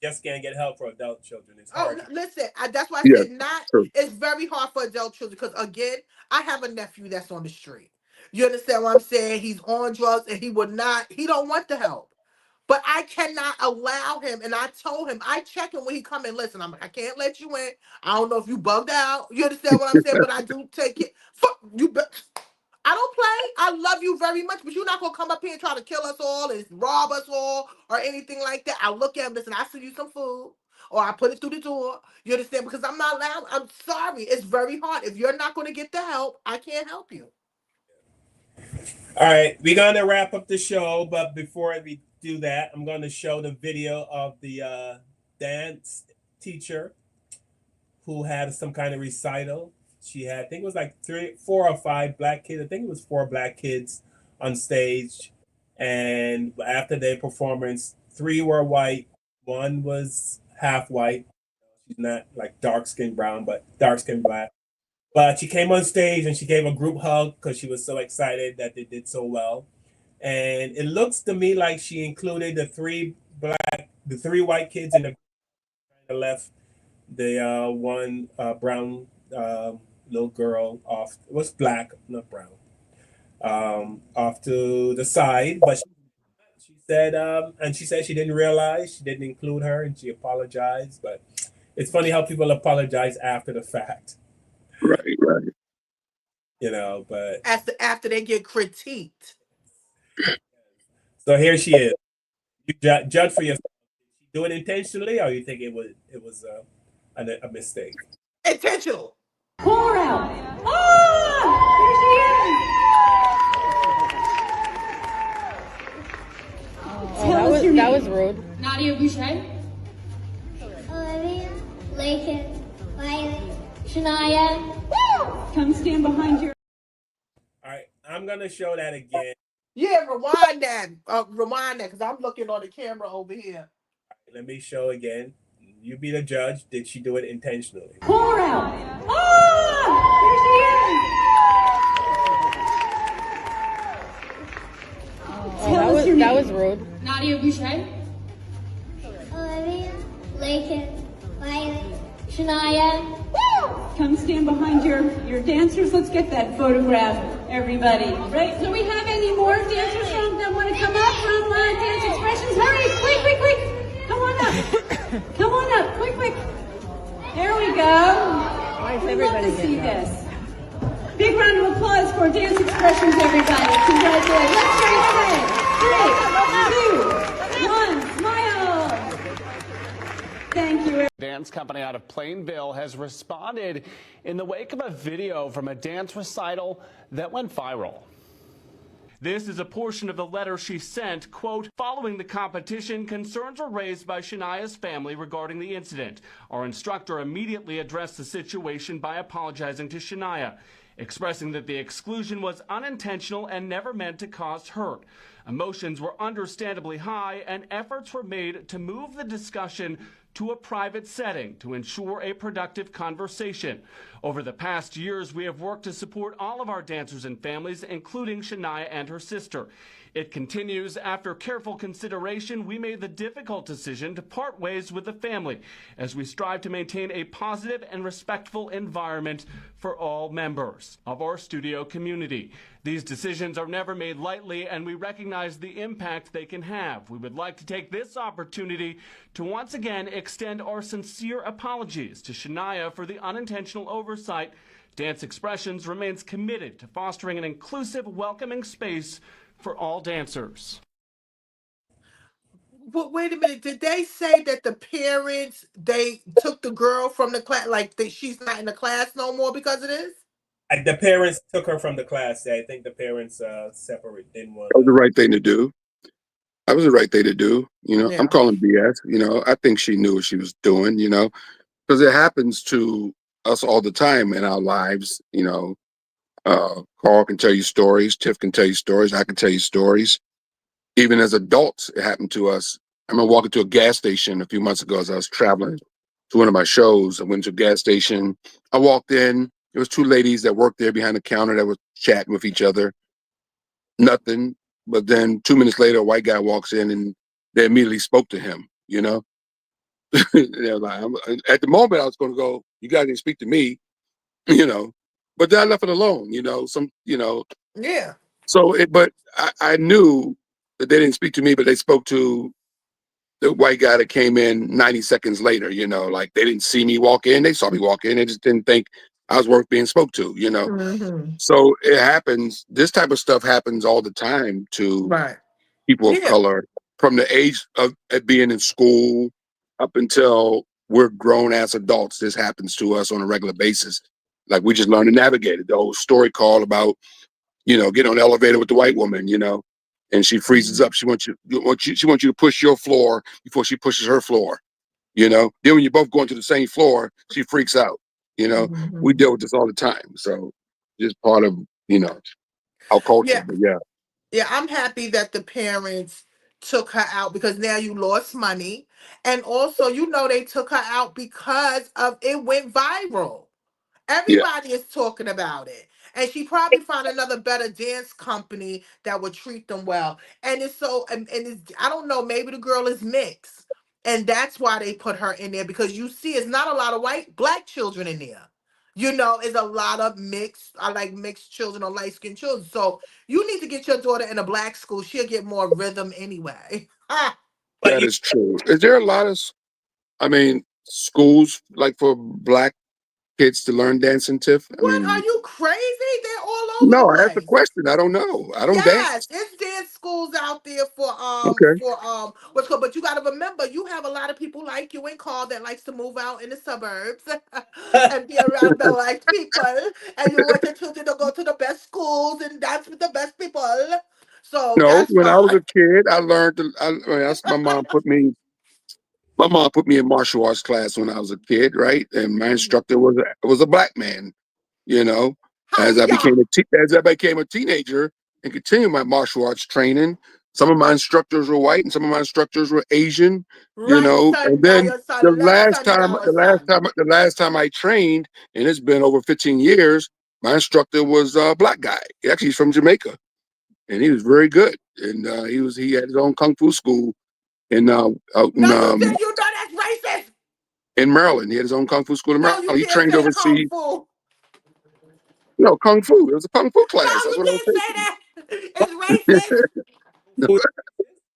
just can't get help for adult children. It's hard. Listen, that's why I Yeah, said not. true. It's very hard for adult children because again, I have a nephew that's on the street. You understand what I'm saying? He's on drugs and he don't want the help. But I cannot allow him. And I told him, I check him when he come in. Listen, I'm like, I can't let you in. I don't know if you bugged out. You understand what I'm saying? But I do take it. Fuck you. I don't play. I love you very much, but you're not gonna come up here and try to kill us all and rob us all or anything like that. I'll look at him. Listen, I send you some food, or I put it through the door. You understand? Because I'm not allowed. I'm sorry. It's very hard. If you're not gonna get the help, I can't help you. All right, we're gonna wrap up the show, but before we do that, I'm gonna show the video of the dance teacher who had some kind of recital. She had, I think it was like 4 or 5 black kids. I think it was 4 black kids on stage, and after their performance, 3 were white, 1 was half white. She's not like dark skin brown, but dark skin black. But she came on stage and she gave a group hug because she was so excited that they did so well. And it looks to me like she included the 3 white kids in the left, the 1 brown little girl off. It was black, not brown. Off to the side, but she said, and she said she didn't realize she didn't include her, and she apologized. But it's funny how people apologize after the fact. Right. But after they get critiqued. So here she is. You judge for yourself. Did she do it intentionally, or you think it was a mistake? Intentional. Pour out. Here she is. That was rude. Nadia Boucher. Olivia, Lakin, Violet, Shania. Come stand behind your. All right, I'm gonna show that again. Yeah, rewind that, because I'm looking on the camera over here. Let me show again. You be the judge. Did she do it intentionally? Pour out. Here she is. That was rude. Nadia Boucher. Olivia, Lakin, Violet, Shania. Come stand behind your dancers. Let's get that photograph, everybody. Right? Do we have any more dancers that want to come up from Dance Expressions? Hurry! Quick! Come on up. Come on up. Quick. There we go. Why is We'd everybody love to see getting up? this. Big round of applause for Dance Expressions, everybody. Congratulations. Let's say 3, 2, 1. Smile. Thank you. Dance company out of Plainville has responded in the wake of a video from a dance recital that went viral. This is a portion of the letter she sent, quote, following the competition, concerns were raised by Shania's family regarding the incident. Our instructor immediately addressed the situation by apologizing to Shania, expressing that the exclusion was unintentional and never meant to cause hurt. Emotions were understandably high and efforts were made to move the discussion to a private setting to ensure a productive conversation. Over the past years, we have worked to support all of our dancers and families, including Shania and her sister. It continues, after careful consideration, we made the difficult decision to part ways with the family as we strive to maintain a positive and respectful environment for all members of our studio community. These decisions are never made lightly, and we recognize the impact they can have. We would like to take this opportunity to once again extend our sincere apologies to Shania for the unintentional oversight. Dance Expressions remains committed to fostering an inclusive, welcoming space for all dancers. But wait a minute, did they say that the parents, they took the girl from the class, like she's not in the class no more because of this? The parents took her from the class. I think the parents separate, didn't want. That was the right thing to do. That was the right thing to do. Yeah. I'm calling BS. I think she knew what she was doing, because it happens to us all the time in our lives. Carl can tell you stories. Tiff can tell you stories. I can tell you stories. Even as adults, it happened to us. I remember walking to a gas station a few months ago as I was traveling to one of my shows. I went to a gas station. I walked in. There was 2 ladies that worked there behind the counter that were chatting with each other. Nothing. But then 2 minutes later, a white guy walks in and they immediately spoke to him, They're like, at the moment, I was going to go, you guys didn't speak to me, But then I left it alone, Yeah. So, but I knew that they didn't speak to me, but they spoke to the white guy that came in 90 seconds later, like they didn't see me walk in. They saw me walk in. They just didn't think I was worth being spoke to, Mm-hmm. So it happens. This type of stuff happens all the time to people of color from the age of being in school up until we're grown as adults. This happens to us on a regular basis. Like we just learn to navigate it. The whole story call about, get on the elevator with the white woman, and she freezes up. She wants you to push your floor before she pushes her floor, Then when you're both going to the same floor, she freaks out. We deal with this all the time. So just part of, our culture. Yeah. But yeah. Yeah, I'm happy that the parents took her out because now you lost money. And also, they took her out because of it went viral. Yeah, Everybody is talking about it. And she probably found another better dance company that would treat them well. And it's so, and it's, I don't know, maybe the girl is mixed. And that's why they put her in there because you see, it's not a lot of black children in there. It's a lot of mixed, I like mixed children or light skinned children. So you need to get your daughter in a black school. She'll get more rhythm anyway. that is true. Is there a lot of, schools like for black kids to learn dancing, Tiff? What? Are you crazy? They're all over No, the I asked the place. question. I don't know. I don't Yes, dance. it's dance schools out there Okay. for what's called. But you got to remember, you have a lot of people like you and Carl that likes to move out in the suburbs and be around the right people, and you want your children to go to the best schools and dance with the best people. So No, that's when I was fine. a kid, I learned. My mom put me. My mom put me in martial arts class when I was a kid, right? And my instructor was a black man. You know, as I became a teenager and continued my martial arts training, some of my instructors were white and some of my instructors were Asian. Right, son. And Now then your son left, son down, son. the last time I trained, and it's been over 15 years, my instructor was a black guy. Actually, he's from Jamaica, and he was very good. And he had his own kung fu school in No, you said you know that's racist. in Maryland. He had his own kung fu school in No, Maryland. you He can't trained say kung overseas. fu. No, kung fu. It was a kung fu class. No, That's you what I was can't say that. It's racist. No,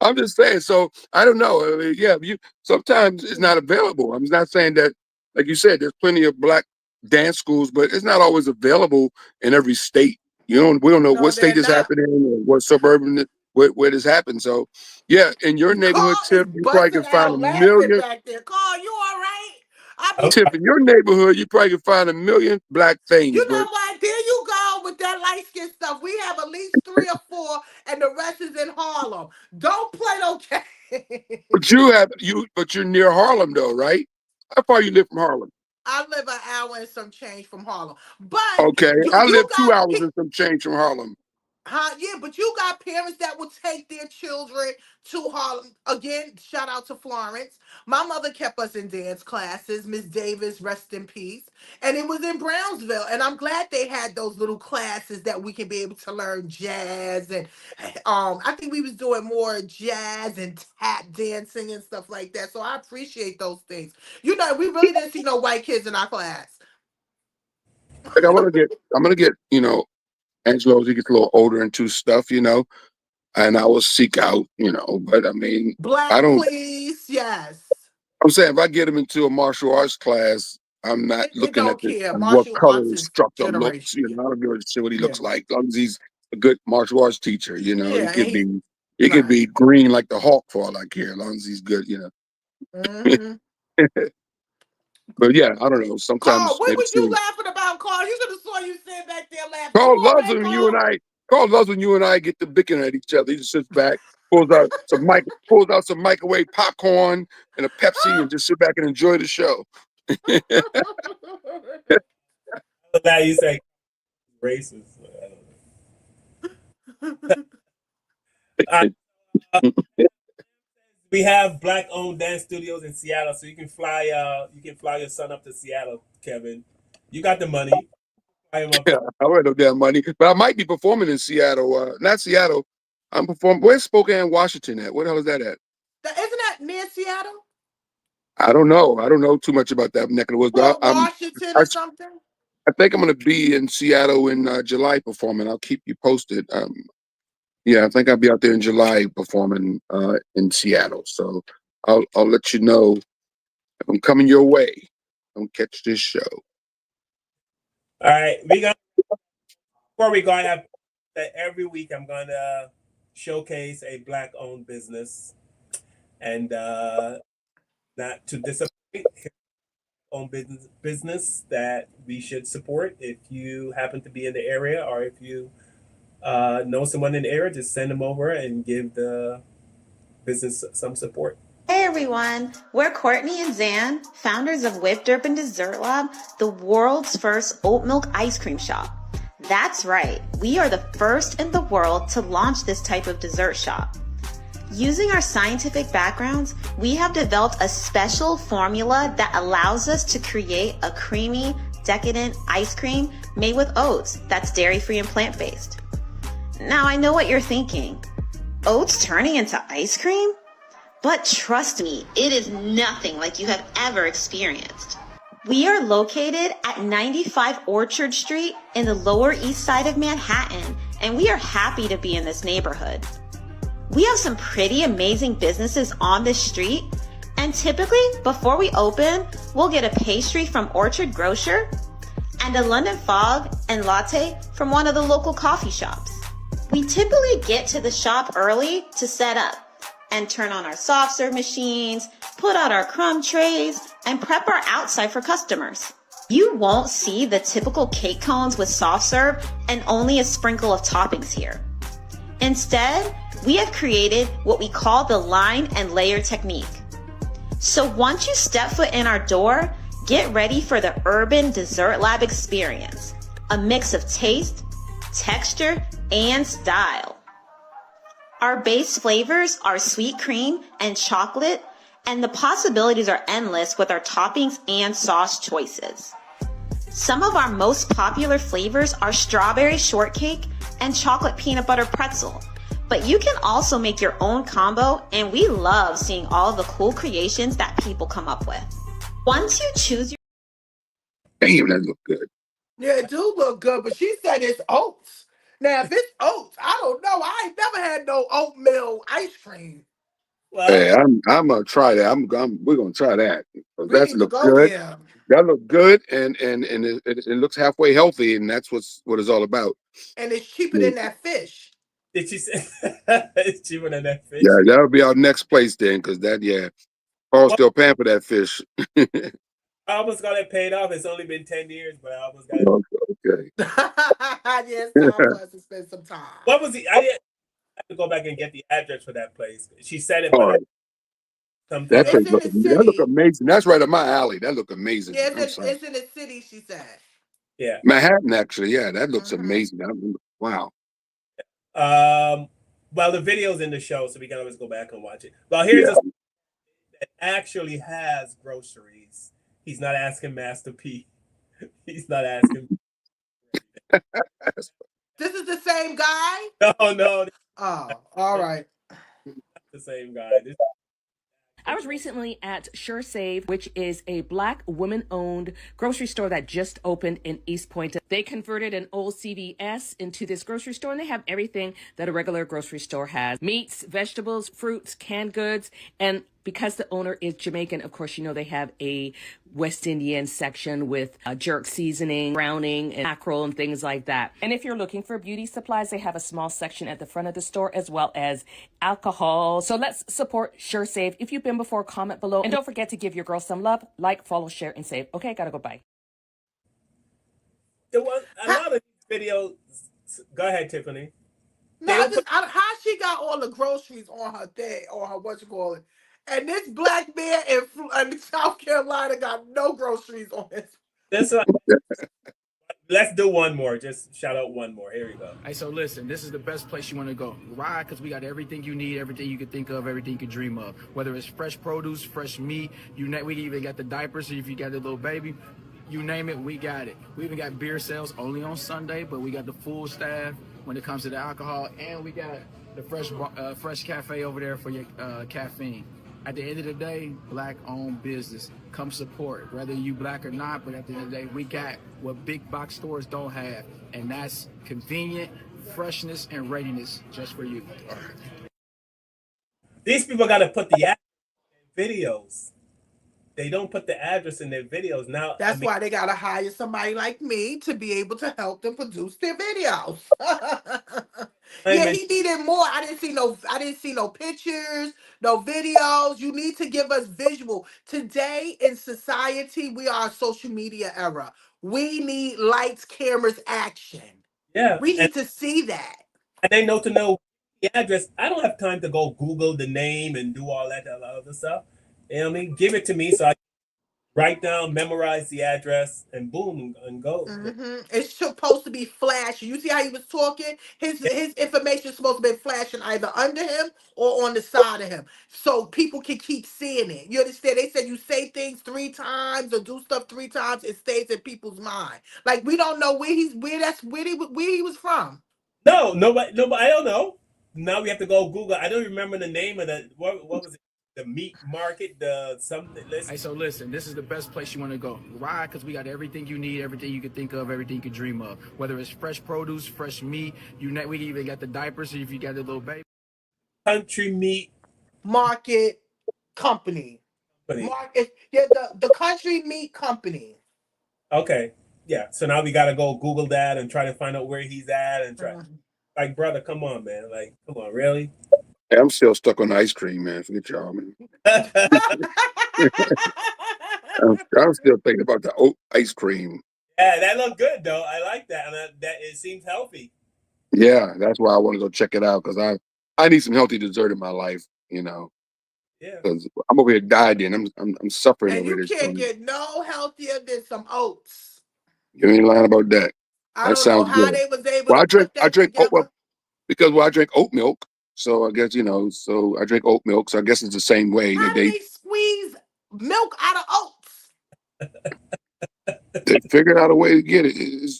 I'm just saying. So I don't know. I mean, yeah, sometimes it's not available. I'm not saying that, like you said, there's plenty of black dance schools, but it's not always available in every state. We don't know No, what they're state is not. happening or what suburban where this happens. So yeah, in your neighborhood, Carl is Tiff, you probably busting can find out a laughing million. back there. Carl, you all right? I mean, Tiff, in your neighborhood, you probably can find a million black things, you know but what? There you go with that light skin stuff. We have at least 3 or 4, and the rest is in Harlem. Don't play no games. but you're near Harlem though, right? How far you live from Harlem? I live an hour and some change from Harlem, but Okay, I you live 2 got hours and some change from Harlem. Yeah, but you got parents that will take their children to Harlem. Again, shout out to Florence. My mother kept us in dance classes, Miss Davis, rest in peace. And it was in Brownsville. And I'm glad they had those little classes that we can be able to learn jazz. And I think we was doing more jazz and tap dancing and stuff like that. So I appreciate those things. We really didn't see no white kids in our class. Like I'm gonna get, Angelo as he gets a little older into stuff, and I will seek out, but I mean, Black, please, yes. I'm saying if I get him into a martial arts class, I'm not It looking at don't care. what Martial color arts is instructor looks, generation. I don't give a shit what he Yeah. looks like. As long as he's a good martial arts teacher, Yeah, he could be green like the Hawk for all I care, as long as he's good, Mhm. But yeah, I don't know. Sometimes Carl, what maybe was you laughing about, Carl? You could have saw you sitting back there laughing. Carl You all loves right, when Carl? Carl loves when you and I get to bickering at each other. He just sits back, pulls out some microwave popcorn and a Pepsi, and just sit back and enjoy the show. That you say racist. We have black-owned dance studios in Seattle, so you can fly your son up to Seattle, Kevin. You got the money. Fly him up. Yeah, I don't have no damn money, but I might be performing in Seattle. Not Seattle. I'm performing. Where's Spokane, Washington at? Where the hell is that at? Isn't that near Seattle? I don't know. I don't know too much about that neck of the woods. But Washington or something? I think I'm going to be in Seattle in July performing. I'll keep you posted. Yeah, I think I'll be out there in July performing in Seattle. So I'll let you know if I'm coming your way. Don't catch this show. All right, before we go, I have that every week I'm going to showcase a black-owned business, and not to disappoint, own business that we should support. If you happen to be in the area, or if you know someone in the area, just send them over and give the business some support. Hey everyone, we're Courtney and Zan, founders of Whipped Urban Dessert Lab, the world's first oat milk ice cream shop. That's right. We are the first in the world to launch this type of dessert shop. Using our scientific backgrounds, we have developed a special formula that allows us to create a creamy, decadent ice cream made with oats that's dairy-free and plant-based. Now, I know what you're thinking. Oats turning into ice cream? But trust me, it is nothing like you have ever experienced. We are located at 95 Orchard Street in the Lower East Side of Manhattan, and we are happy to be in this neighborhood. We have some pretty amazing businesses on this street, and typically before we open, we'll get a pastry from Orchard Grocer and a London Fog and latte from one of the local coffee shops. We typically get to the shop early to set up and turn on our soft serve machines, put out our crumb trays, and prep our outside for customers. You won't see the typical cake cones with soft serve and only a sprinkle of toppings here. Instead, we have created what we call the line and layer technique. So once you step foot in our door, get ready for the Urban Dessert Lab experience, a mix of taste, texture, and style. Our base flavors are sweet cream and chocolate, and the possibilities are endless with our toppings and sauce choices. Some of our most popular flavors are strawberry shortcake and chocolate peanut butter pretzel, but you can also make your own combo, and we love seeing all of the cool creations that people come up with. Once you choose your... Damn, that look good. Yeah, it do look good, but she said it's oats. Now, if it's oats, I don't know. I ain't never had no oatmeal ice cream. Well, Hey, I'm gonna try that. We're gonna try that. We That need to look go good. there. That look good, and it looks halfway healthy, and that's what it's all about. And it's cheaper than that fish. did she say it's cheaper than that fish? Yeah, that'll be our next place then, because Paul still paying for that fish. I almost got it paid off. It's only been 10 years, but I almost got it. Okay. Yes, time for us to spend some time. What was the? I didn't have to go back and get the address for that place. She said it, All but right. something. That It's place in the that look city. amazing. That's right up my alley. That look amazing. Yeah, I'm it's sorry. in the city, she said. Yeah. Manhattan, actually. Yeah, that looks Mhm. amazing. Wow. Well, the video's in the show, so we can always go back and watch it. Well, here's Yeah. a that actually has groceries. He's not asking Master P. He's not asking. This is the same guy? No, Oh, all right. the same guy. I was recently at Sure Save, which is a Black woman-owned grocery store that just opened in East Point. They converted an old CVS into this grocery store, and they have everything that a regular grocery store has. Meats, vegetables, fruits, canned goods, and because the owner is Jamaican, of course, you know they have a West Indian section with jerk seasoning, browning, and mackerel, and things like that. And if you're looking for beauty supplies, they have a small section at the front of the store, as well as alcohol. So let's support Sure Save. If you've been before, comment below. And don't forget to give your girl some love. Like, follow, share, and save. Okay, gotta go, bye. There was a lot of these videos. Go ahead, Tiffany. No, how she got all the groceries on her thing, or her what you call it, and this black man in South Carolina got no groceries on his. That's right. Let's do one more. Just shout out one more. Here we go. Hey, so listen, this is the best place you want to go. Why? Because we got everything you need, everything you can think of, everything you can dream of. Whether it's fresh produce, fresh meat, we even got the diapers. So if you got a little baby, you name it, we got it. We even got beer sales only on Sunday, but we got the full staff when it comes to the alcohol, and we got the fresh cafe over there for your caffeine. At the end of the day, Black-owned business. Come support, whether you Black or not, but at the end of the day, we got what big box stores don't have, and that's convenient, freshness, and readiness just for you. These people got to put the address in their videos. They don't put the address in their videos. Now That's why they gotta hire somebody like me to be able to help them produce their videos. Yeah, he needed more. I didn't see no pictures, no videos. You need to give us visual. Today in society, we are a social media era. We need lights, cameras, action. Yeah. We need to see that. And they know to know the address. I don't have time to go Google the name and do all that other stuff. You know what I mean? Give it to me so I can Write down, memorize the address, and boom, and go. It's supposed to be flashing. You see how he was talking? His information is supposed to be flashing either under him or on the side of him, so people can keep seeing it. You understand? They said you say things 3 times or do stuff 3 times, it stays in people's mind. Like we don't know where he was from. No, nobody. I don't know. Now we have to go Google. I don't remember the name of the what was it? The meat market, the something. Hey, so listen, this is the best place you want to go. Why? Because we got everything you need, everything you can think of, everything you can dream of. Whether it's fresh produce, fresh meat, we even got the diapers if you got the little baby. Country Meat Market Company. Market, yeah, the Country Meat Company. Okay, yeah. So now we gotta go Google that and try to find out where he's at and try. Like, brother, come on, man. Like, come on, really? Hey, I'm still stuck on the ice cream, man. Forget y'all, man. I'm still thinking about the oat ice cream. Yeah, that looked good though. I like that, and that it seems healthy. Yeah, that's why I want to go check it out because I need some healthy dessert in my life, you know. Yeah. Because I'm over here dieting. I'm suffering And over you this. can't get no healthier than some oats. You ain't lying about that. I That don't know sounds how good. they was able Well, to I drink put that together. because I drink oat milk. So I guess, you know, so I drink oat milk. So I guess it's the same way How that do they squeeze milk out of oats? they figured out a way to get it. It's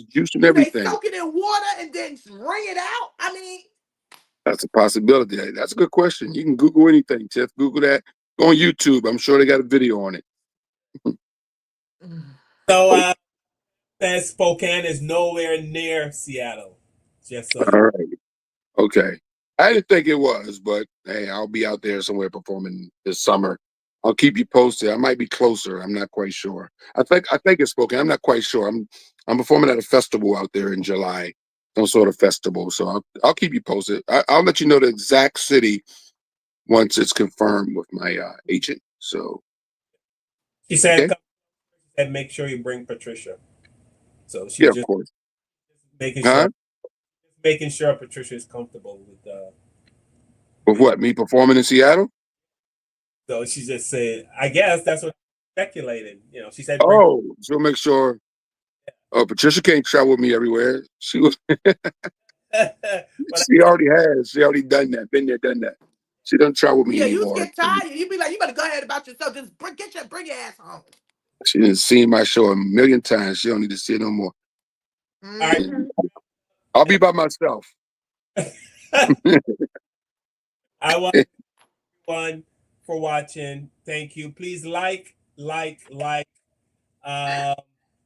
juice and They everything. soak it in water and then wring it out. I mean, That's a possibility. That's a good question. You can Google anything, Tiff. Google that. Go on YouTube. I'm sure they got a video on it. So, that Spokane is nowhere near Seattle. Just so. All right. Okay. I didn't think it was, but hey, I'll be out there somewhere performing this summer. I'll keep you posted. I might be closer. I'm not quite sure. I think it's Spokane. I'm not quite sure. I'm performing at a festival out there in July, some sort of festival. So I'll keep you posted. I'll let you know the exact city once it's confirmed with my agent. So She said, okay. and make sure you bring Patricia. So she's Yeah, of just course. making sure Patricia is comfortable with what, me performing in Seattle? So she just said, I guess that's what speculated. You know, she said, oh, she'll make sure. Oh, Patricia can't travel with me everywhere. She was. She already has. She already done that. Been there, done that. She doesn't travel with me yeah, anymore. you get tired. You be like, you better go ahead about yourself. Just bring your ass home. She didn't see my show a million times. She don't need to see it no more. All right. I'll be by myself. I want everyone for watching. Thank you. Please like.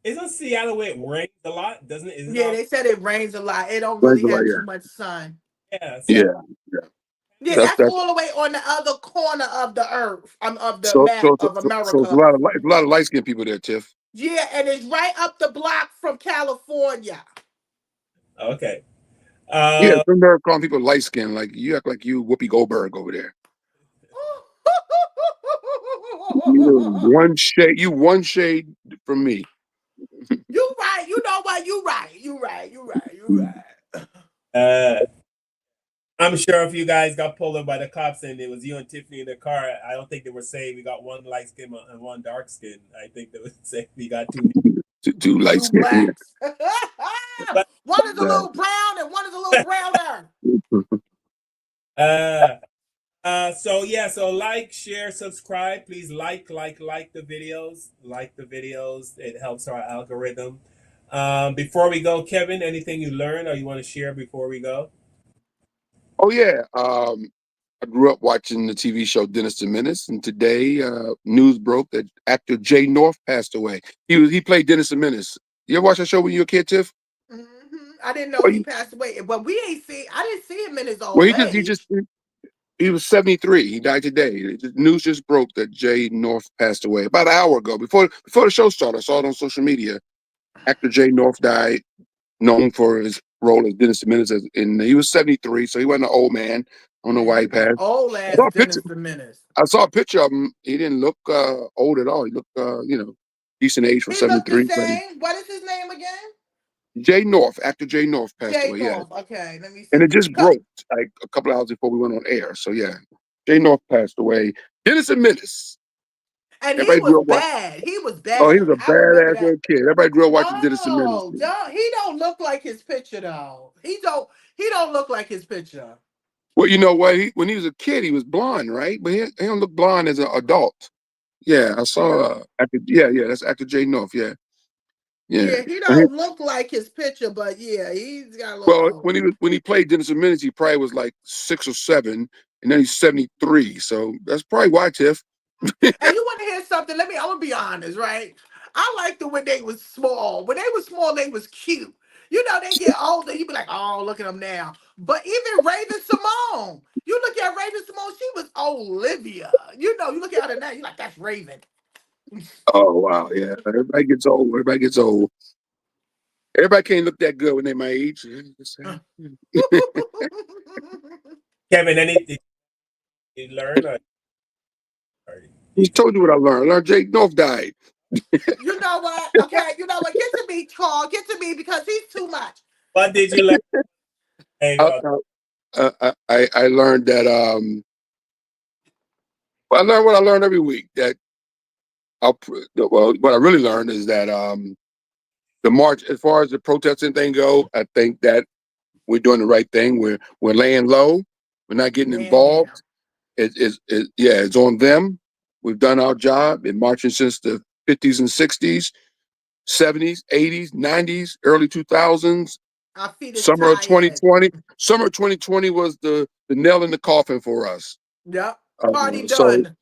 Isn't Seattle where it rains a lot? Doesn't it? Yeah, they said it rains a lot. It don't really have too much sun. Yeah. Yeah, that's all the way on the other corner of the earth. Of the map of America. So it's a lot of light skinned people there, Tiff. Yeah, and it's right up the block from California. Okay. Yeah, some nerve calling people light skinned. Like you act like you Whoopi Goldberg over there. One shade from me. You right. You know what? You right. I'm sure if you guys got pulled over by the cops and it was you and Tiffany in the car, I don't think they were saying we got one light skin and one dark skin. I think they would say we got two light skin. One is a little brown and one is a little browner. So like, share, subscribe. Please like the videos. Like the videos. It helps our algorithm. Before we go, Kevin, anything you learned or you want to share before we go? Oh yeah. I grew up watching the TV show Dennis the Menace, and today news broke that actor Jay North passed away. He played Dennis the Menace. You ever watch that show when you were a kid, Tiff? I didn't know he passed away, but I didn't see him in his old age. He was 73. He died today. The news just broke that Jay North passed away about an hour ago. Before the show started, I saw it on social media. Actor Jay North died, known for his role as Dennis the Menace, and he was 73, so he wasn't an old man. I don't know why he passed. Old ass Dennis the Menace. I saw a picture of him. He didn't look old at all. He looked, decent age for 73. Looked the same. What is his name again? Jay North. Actor Jay North passed away. North. Yeah. Okay, let me see. And it just broke like a couple hours before we went on air. So yeah, Jay North passed away. Dennis the Menace. And he Everybody grew was up watching. bad. He was Oh, he bad. was a I remember badass that. little kid. Everybody grew up watching Dennis the Menace. No, he don't look like his picture though. He don't look like his picture. Well, you know what? When he was a kid, he was blonde, right? But he don't look blonde as an adult. Yeah, I saw. Yeah, that's actor Jay North. Yeah. Yeah, he don't look like his picture, but yeah, he's got a little. Well, when he played Dennis the Menace, he probably was like 6 or 7, and then he's 73. So that's probably why, Tiff. And you want to hear something? I'm gonna be honest, right? I liked them when they was small. When they was small, they was cute. You know, they get older, you be like, oh, look at them now. But even Raven Simone, you look at Raven Simone, she was Olivia. You know, you look at her now, you're like, that's Raven. Oh wow, yeah. Everybody gets old. Everybody can't look that good when they're my age. Kevin, anything you learned? He told you what I learned. I learned Jake North died. You know what? Okay, you know what? Get to me, Carl. Get to me because he's too much. What did you learn? I learned that I learned what I learn every week. That what I really learned is that the march, as far as the protesting thing go, I think that we're doing the right thing. We're laying low. We're not getting involved. It's on them. We've done our job in marching since the 50s and 60s, 70s, 80s, 90s, early 2000s. Summer of 2020. Summer of 2020 was the nail in the coffin for us. Yep. Party So done.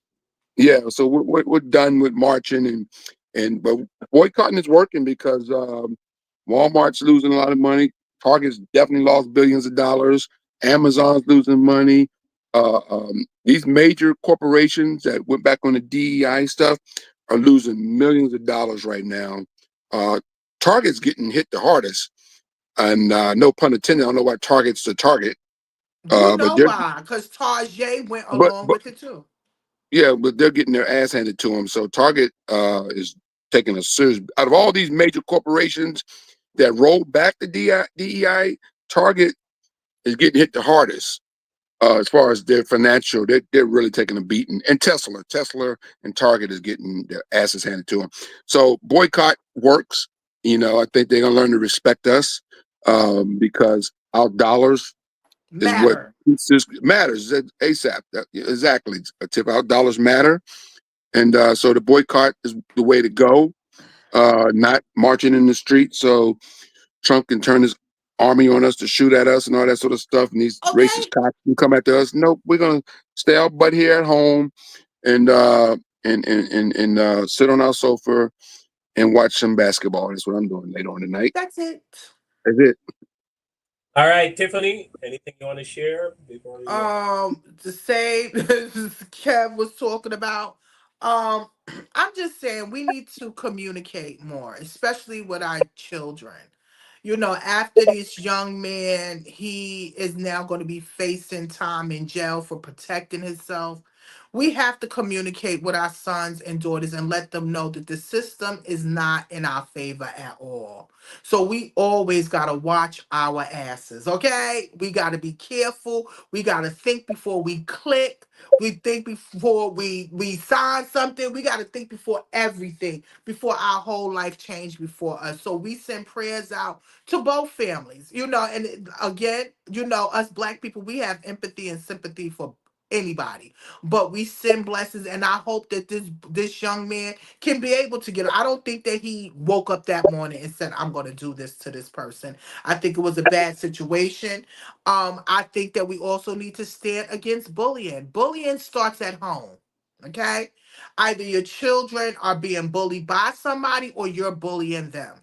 yeah, so we're done with marching but boycotting is working because Walmart's losing a lot of money. Target's definitely lost billions of dollars. Amazon's losing money. These major corporations that went back on the DEI stuff are losing millions of dollars right now. Target's getting hit the hardest, and no pun intended. I don't know why Target's the target. You know why? Because Tarjay went along with it too. Yeah, but they're getting their ass handed to them. So Target is taking a serious. Out of all these major corporations that rolled back the DEI, Target is getting hit the hardest as far as their financial. They're really taking a beating. And Tesla and Target is getting their asses handed to them. So boycott works. You know, I think they're gonna learn to respect us because our dollars is what matters ASAP. Exactly. Tip, our dollars matter. And so the boycott is the way to go, not marching in the street so Trump can turn his army on us to shoot at us and all that sort of stuff. And these racist cops can come after us. Nope, we're going to stay our butt here at home and sit on our sofa and watch some basketball. That's what I'm doing later on tonight. That's it. That's it. All right, Tiffany, anything you want to share before The same Kev was talking about. I'm just saying we need to communicate more, especially with our children. You know, after this young man, he is now going to be facing time in jail for protecting himself. We have to communicate with our sons and daughters and let them know that the system is not in our favor at all. So we always got to watch our asses, okay? We got to be careful. We got to think before we click. We think before we sign something. We got to think before everything, before our whole life changed before us. So we send prayers out to both families, you know, and again, you know, us Black people, we have empathy and sympathy for anybody, but we send blessings, and I hope that this young man can be able to get it. I don't think that he woke up that morning and said, I'm going to do this to this person. I think it was a bad situation. I think that we also need to stand against bullying. Bullying starts at home. Okay, either your children are being bullied by somebody or you're bullying them.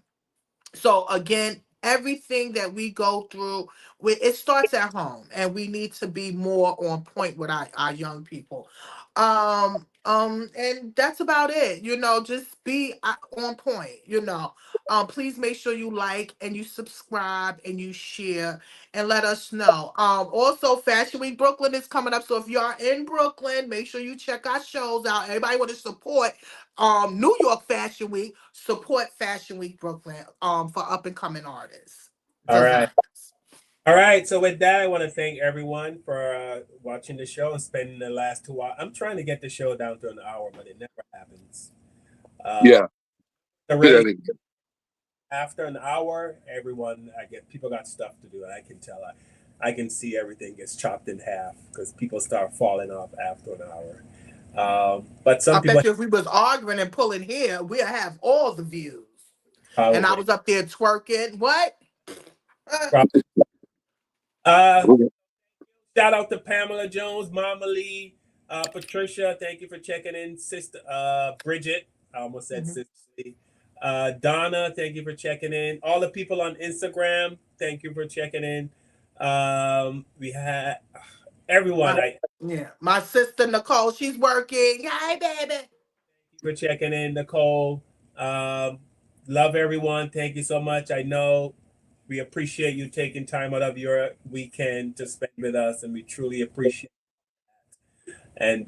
So again, everything that we go through, it starts at home, and we need to be more on point with our young people. And that's about it. You know, just be on point. You know, please make sure you like and you subscribe and you share and let us know. Also, Fashion Week Brooklyn is coming up, so if you are in Brooklyn, make sure you check our shows out. Everybody want to support New York Fashion Week, support Fashion Week Brooklyn for up and coming artists. All right. All right. So with that, I want to thank everyone for watching the show and spending the last 2 hours. I'm trying to get the show down to an hour, but it never happens. Yeah. Already, after an hour, people got stuff to do, and I can tell. I can see everything gets chopped in half because people start falling off after an hour. But some I people, bet you if we was arguing and pulling hair, we'll have all the views. probably. And I was up there twerking. What? Shout out to Pamela Jones, Mama Lee, Patricia. Thank you for checking in, Sister Bridget. I almost said Sister Lee. Donna, thank you for checking in. All the people on Instagram, thank you for checking in. We had everyone. My sister Nicole, she's working. Hi, baby. Thank you for checking in, Nicole. Love everyone. Thank you so much. I know we appreciate you taking time out of your weekend to spend with us, and we truly appreciate that. And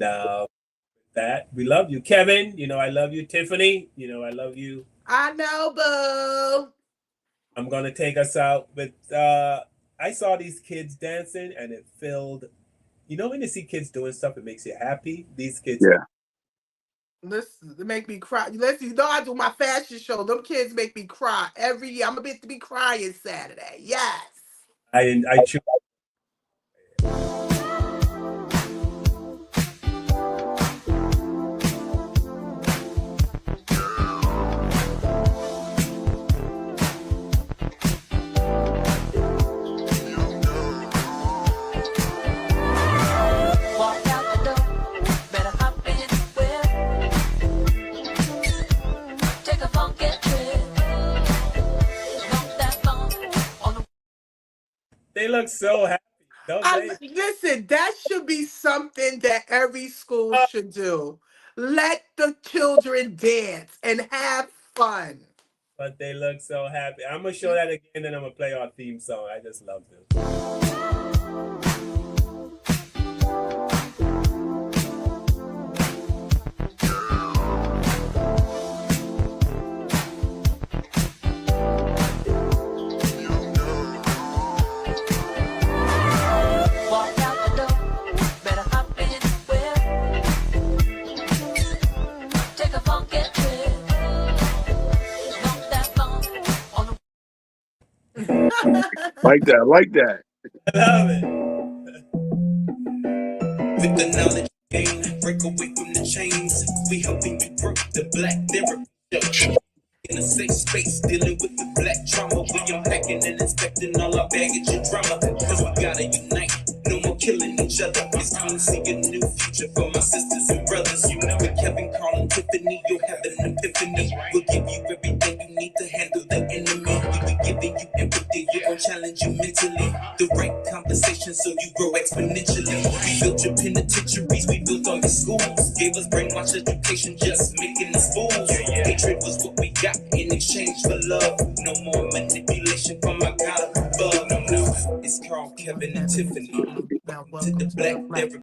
that we love you, Kevin. I love you, Tiffany. I love you. I know, boo. I'm gonna take us out with. I saw these kids dancing, and it filled. When you see kids doing stuff, it makes you happy. These kids. Yeah. Listen, they make me cry. Listen, I do my fashion show. Them kids make me cry every year. I'm a bit to be crying Saturday. Yes. I choose. They look so happy, don't they? Listen, that should be something that every school should do. Let the children dance and have fun. But they look so happy. I'm going to show that again, and I'm going to play our theme song. I just love them. Like that. I love it. With the knowledge gain, break away from the chains. We helping you work the black therapy. In a safe space, dealing with the black trauma. We unpacking and inspecting all our baggage and drama. Cause we gotta unite, no more killing each other. It's time to see a new future for my sisters and brothers. With Kevin, Carl, and Tiffany, you'll have an epiphany. We'll give you everything you need to handle the enemy. We be giving you empathy, we're gonna challenge you mentally. The right conversation so you grow exponentially. We built your penitentiaries, we built all your schools. Gave us brainwash education, just making us fools. Hatred was what we got in exchange for love. No more manipulation from my God above. No, it's Carl, Kevin, and Tiffany. To the black therapy.